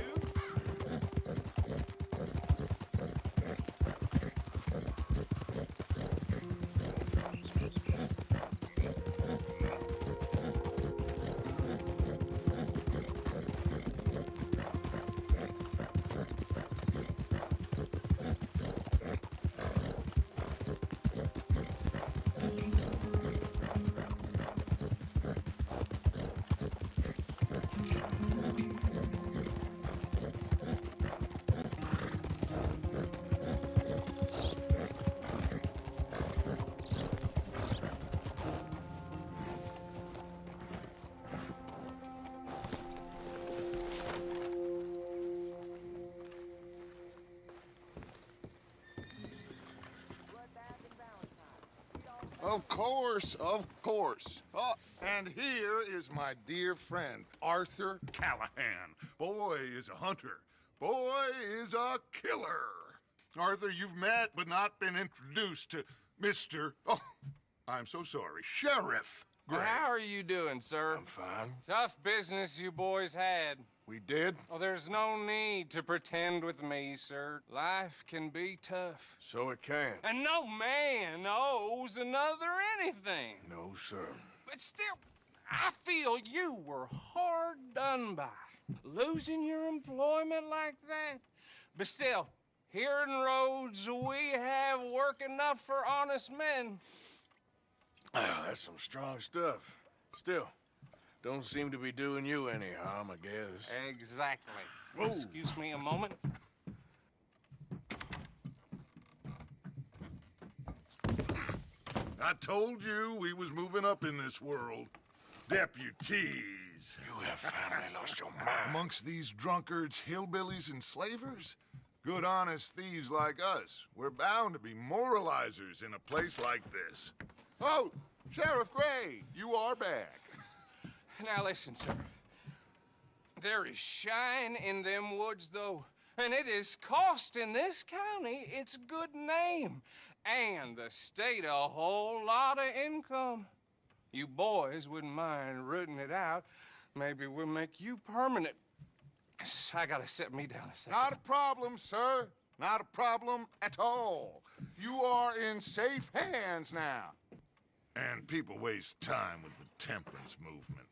Of course, of course. Oh, and here is my dear friend, Arthur Callahan. Boy is a hunter. Boy is a killer. Arthur, you've met but not been introduced to Mr. Oh, I'm so sorry, Sheriff Gray. How are you doing, sir? I'm fine. Tough business you boys had. We did? Oh, there's no need to pretend with me, sir. Life can be tough. So it can. And no man owes another anything. No, sir. But still, I feel you were hard done by. Losing your employment like that. But still, here in Rhodes, we have work enough for honest men. Ah, that's some strong stuff. Still, don't seem to be doing you any harm, I guess. Exactly. Whoa. Excuse me a moment. I told you we was moving up in this world. Deputies. You have finally lost your mind. Amongst these drunkards, hillbillies, and slavers, Good, honest thieves like us. We're bound to be moralizers in a place like this. Oh, Sheriff Gray, you are back. Now listen, sir. There is shine in them woods, though, and it is costing this county its good name and the state a whole lot of income. You boys wouldn't mind rooting it out. Maybe we'll make you permanent. I gotta sit me down a second. Not a problem, sir. Not a problem at all. You are in safe hands now. And people waste time with the temperance movement.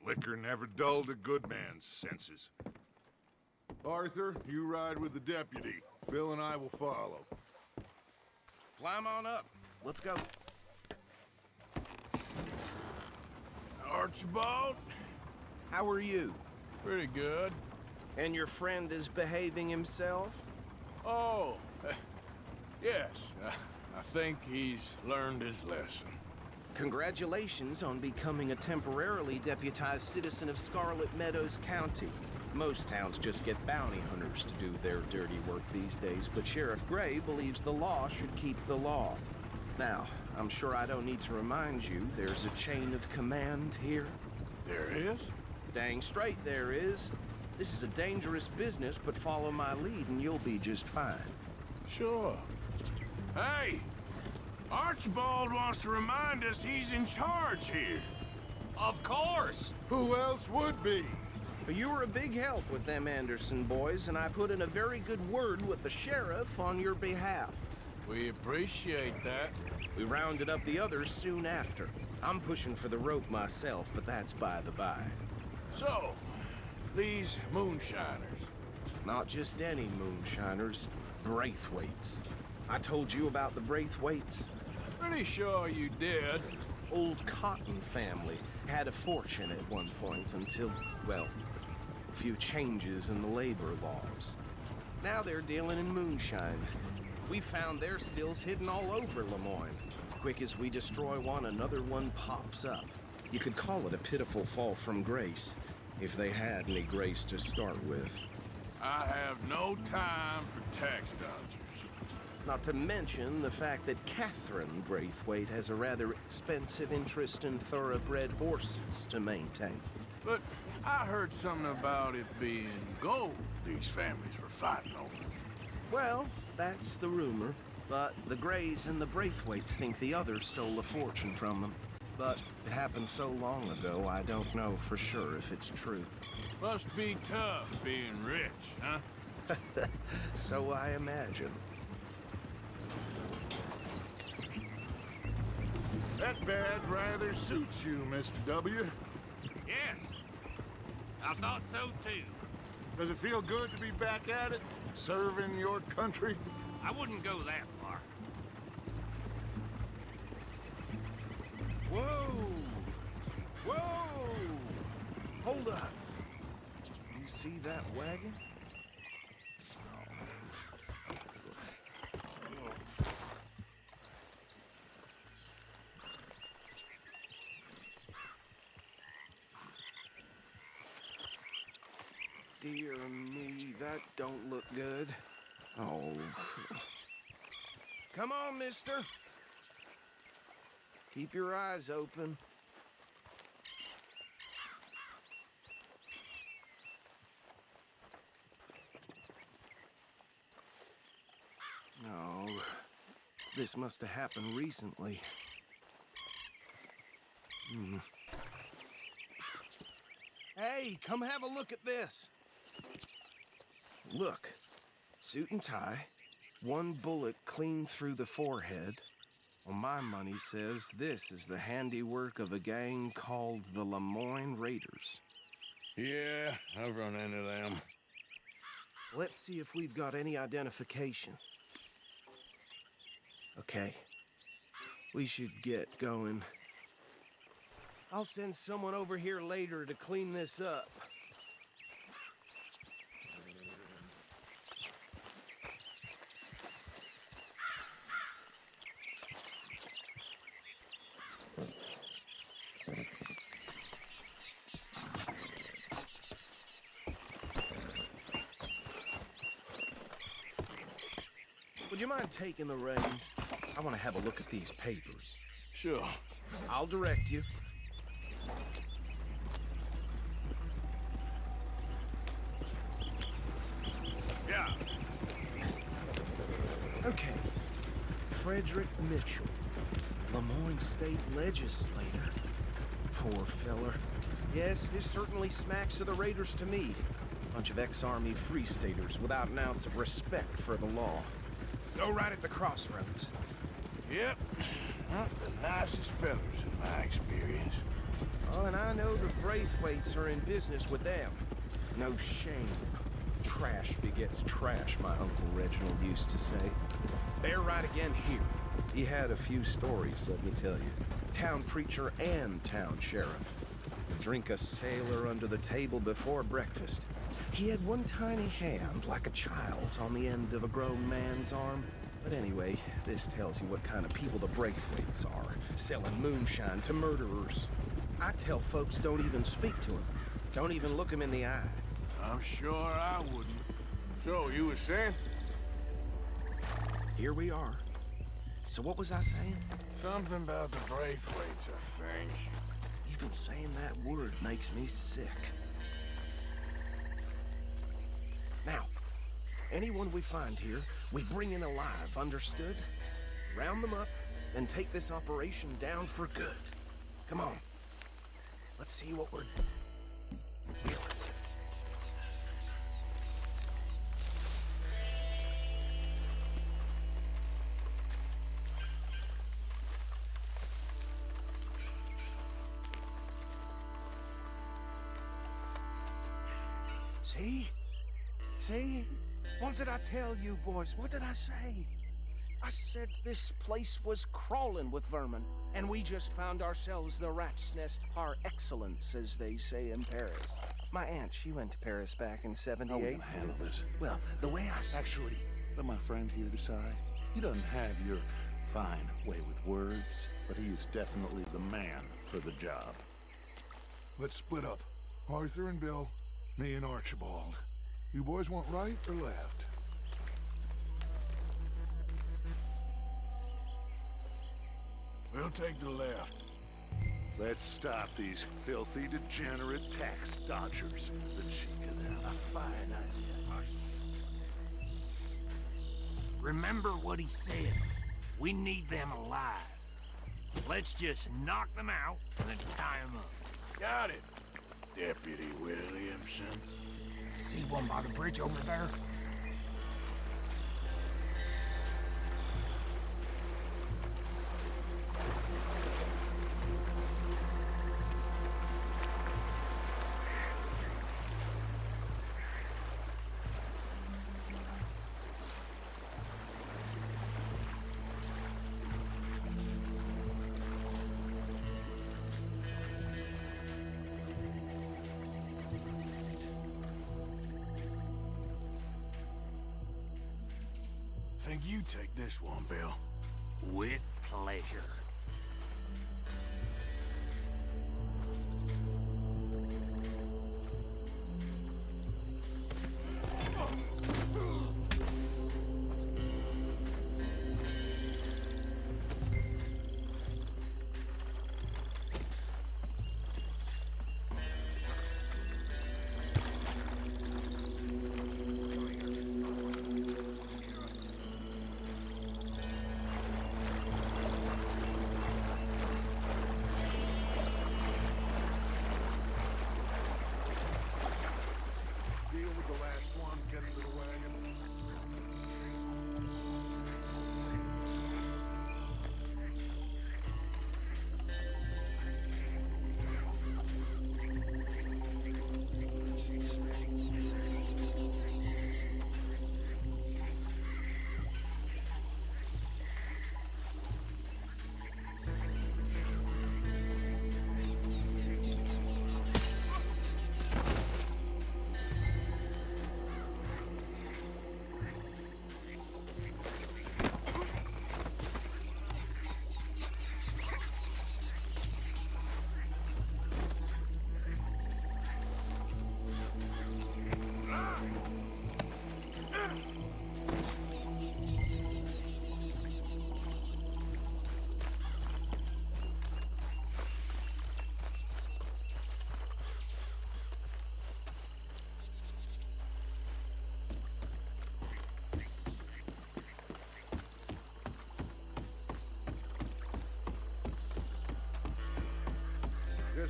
Liquor never dulled a good man's senses. Arthur, you ride with the deputy. Bill and I will follow. Climb on up. Let's go. Archibald? How are you? Pretty good. And your friend is behaving himself? Oh, yes. I think he's learned his lesson. Congratulations on becoming a temporarily deputized citizen of Scarlet Meadows County. Most towns just get bounty hunters to do their dirty work these days, but Sheriff Gray believes the law should keep the law. Now, I'm sure I don't need to remind you, there's a chain of command here. There is? Dang straight there is. This is a dangerous business, but follow my lead and you'll be just fine. Sure. Hey! Archibald wants to remind us he's in charge here. Of course! Who else would be? You were a big help with them Anderson boys, and I put in a very good word with the sheriff on your behalf. We appreciate that. We rounded up the others soon after. I'm pushing for the rope myself, but that's by the by. So, these moonshiners. Not just any moonshiners, Braithwaites. I told you about the Braithwaites? Pretty sure you did. Old Cotton family had a fortune at one point until, well, a few changes in the labor laws. Now they're dealing in moonshine. We found their stills hidden all over Lemoyne. Quick as we destroy one, another one pops up. You could call it a pitiful fall from grace, if they had any grace to start with. I have no time for tax dodgers. Not to mention the fact that Catherine Braithwaite has a rather expensive interest in thoroughbred horses to maintain. But I heard something about it being gold these families were fighting over. Well, that's the rumor. But the Grays and the Braithwaites think the others stole a fortune from them. But it happened so long ago, I don't know for sure if it's true. Must be tough being rich, huh? So I imagine. That badge rather suits you, Mr. W. Yes. I thought so, too. Does it feel good to be back at it? Serving your country? I wouldn't go that far. Whoa! Whoa! Hold up. You see that wagon? Dear me, that don't look good. Oh. Come on, mister. Keep your eyes open. No. This must have happened recently. Hey, come have a look at this. Look, suit and tie, one bullet clean through the forehead. Well, my money says this is the handiwork of a gang called the Lemoyne Raiders. Yeah, I've run into them. Let's see if we've got any identification. Okay, we should get going. I'll send someone over here later to clean this up. you mind taking the reins? I want to have a look at these papers. Sure. I'll direct you. Yeah. Okay. Frederick Mitchell, Lemoyne State Legislator. Poor feller. Yes, this certainly smacks of the Raiders to me. Bunch of ex-Army Free Staters without an ounce of respect for the law. Go right at the crossroads. Yep. Not the nicest fellas in my experience. Oh, and I know the Braithwaites are in business with them. No shame. Trash begets trash, my Uncle Reginald used to say. They're right again here. He had a few stories, let me tell you. Town preacher and town sheriff. Drink a sailor under the table before breakfast. He had one tiny hand, like a child's, on the end of a grown man's arm. But anyway, this tells you what kind of people the Braithwaites are, selling moonshine to murderers. I tell folks don't even speak to him. Don't even look him in the eye. I'm sure I wouldn't. So, you were saying? Here we are. So what was I saying? Something about the Braithwaites, I think. Even saying that word makes me sick. Now, anyone we find here, we bring in alive, understood? Round them up, and take this operation down for good. Come on. Let's see what we're dealing with. See? See? What did I tell you, boys? What did I say? I said this place was crawling with vermin, and we just found ourselves the rat's nest par excellence, as they say in Paris. My aunt, she went to Paris back in '78. How are we gonna handle this? Well, the way I... Actually, let my friend here decide. He doesn't have your fine way with words, but he is definitely the man for the job. Let's split up. Arthur and Bill, me and Archibald. You boys want right or left? We'll take the left. Let's stop these filthy, degenerate tax dodgers. The cheek of them. A fine idea. Remember what he said. We need them alive. Let's just knock them out and then tie them up. Got it, Deputy Williamson. See one by the bridge over there? Think you take this one, Bill. With pleasure.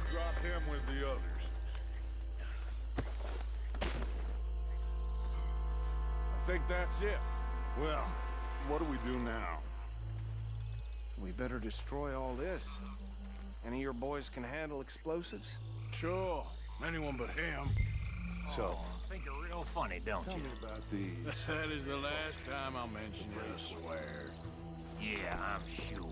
just drop him with the others. I think that's it. Well, what do we do now? We better destroy all this. Any of your boys can handle explosives? Sure. Anyone but him. So, Think you're real funny, don't tell you? me about these. That is the last time I'll mention it, I swear. Yeah, I'm sure.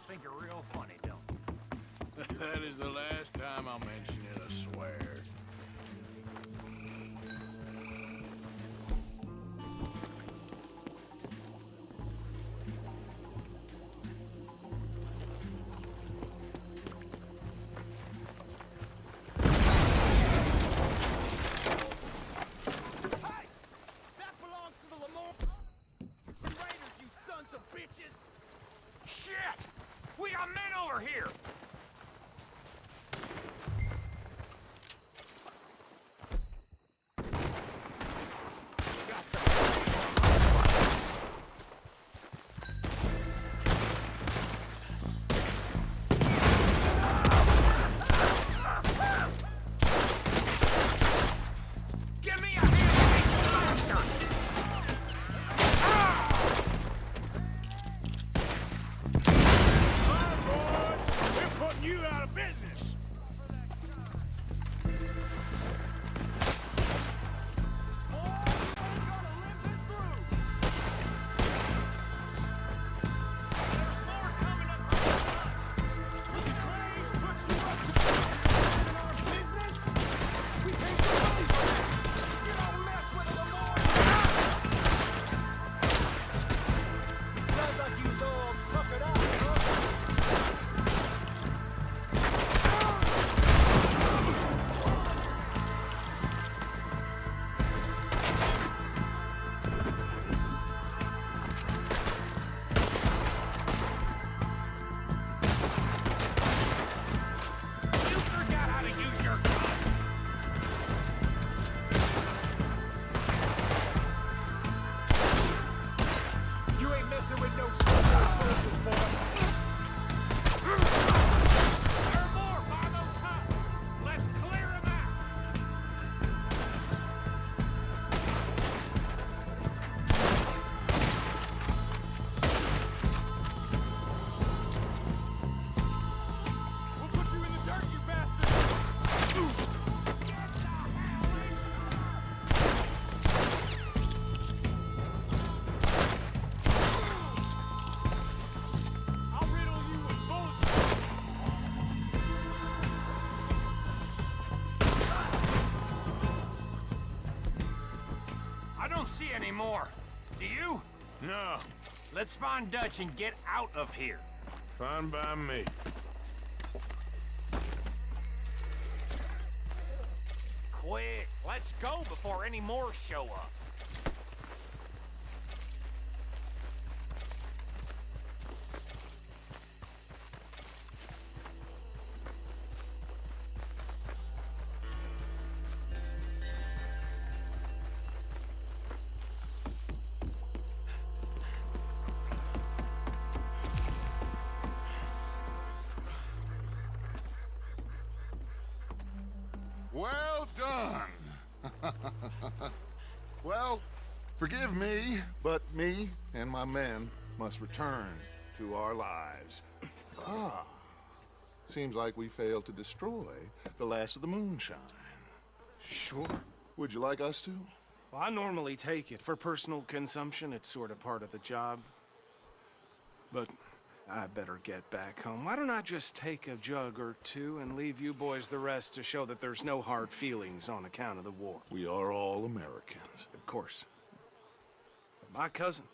Think you're real funny, don't you? That is the last time I'll mention it, I swear. We got men over here! Give me a hand, these bastards! You out of business! See any more. Do you? No. Let's find Dutch and get out of here. Fine by me. Quick, let's go before any more show up. Well done. Well, forgive me, but me and my men must return to our lives. Ah, seems like we failed to destroy the last of the moonshine. Sure. Would you like us to? Well, I normally take it. For personal consumption, it's sort of part of the job. But I better get back home. Why don't I just take a jug or two and leave you boys the rest to show that there's no hard feelings on account of the war? We are all Americans. Of course. My cousin,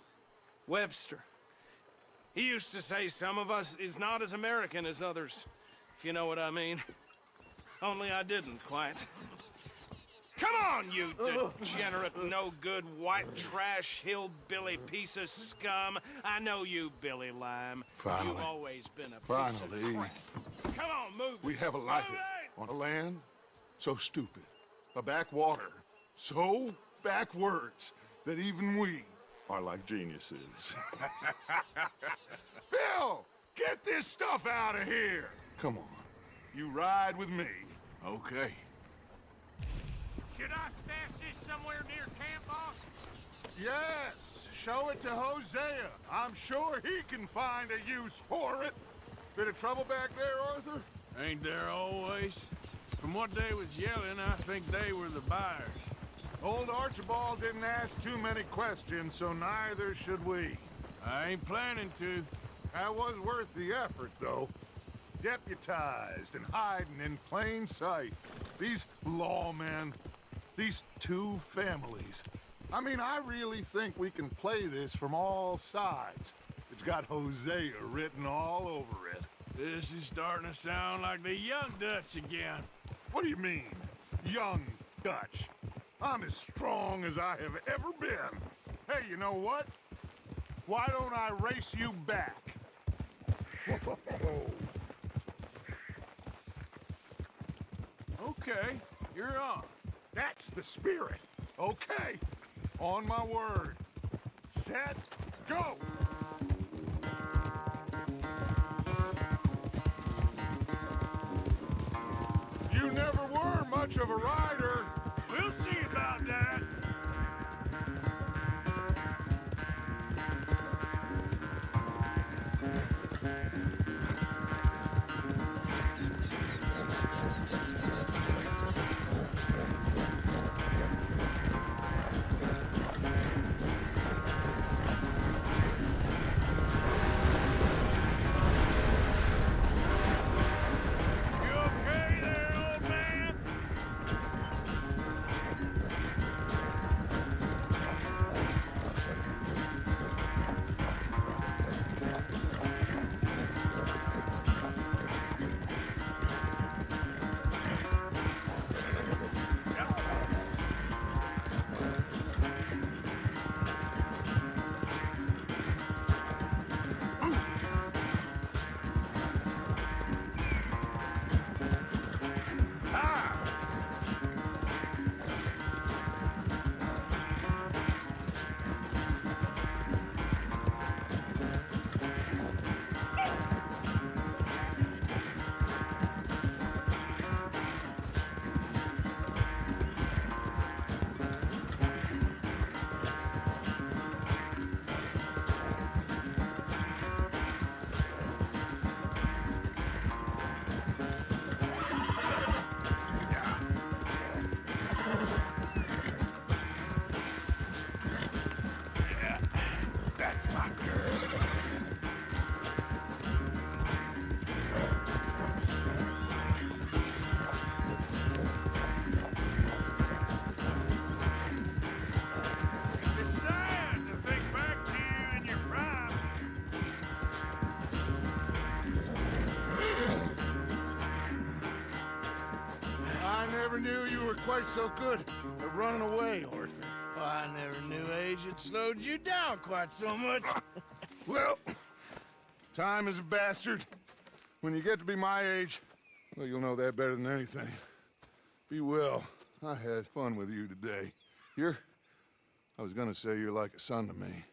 Webster, he used to say some of us is not as American as others, if you know what I mean. Only I didn't quite. Come on, you degenerate, no-good, white trash, hillbilly piece of scum. I know you, Billy Lime. Finally. You've always been a piece of crap. Come on, move it. We have a life on a land so stupid, a backwater so backwards that even we are like geniuses. Bill, get this stuff out of here. Come on, you ride with me. Okay. Should I stash this somewhere near camp, boss? Yes, show it to Hosea. I'm sure he can find a use for it. Bit of trouble back there, Arthur? Ain't there always? From what they was yelling, I think they were the buyers. Old Archibald didn't ask too many questions, so neither should we. I ain't planning to. That was worth the effort, though. Deputized and hiding in plain sight. These lawmen, these two families. I mean, I really think we can play this from all sides. It's got Hosea written all over it. This is starting to sound like the young Dutch again. What do you mean, young Dutch? I'm as strong as I have ever been. Hey, you know what? Why don't I race you back? Okay, you're on. That's the spirit. Okay, on my word. Set, go! You never were much of a rider. We'll see about that. I never knew you were quite so good at running away, Arthur. Well, I never knew age had slowed you down quite so much. Well, time is a bastard. When you get to be my age, well, you'll know that better than anything. Be well. I had fun with you today. I was gonna say you're like a son to me,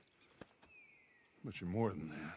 but you're more than that.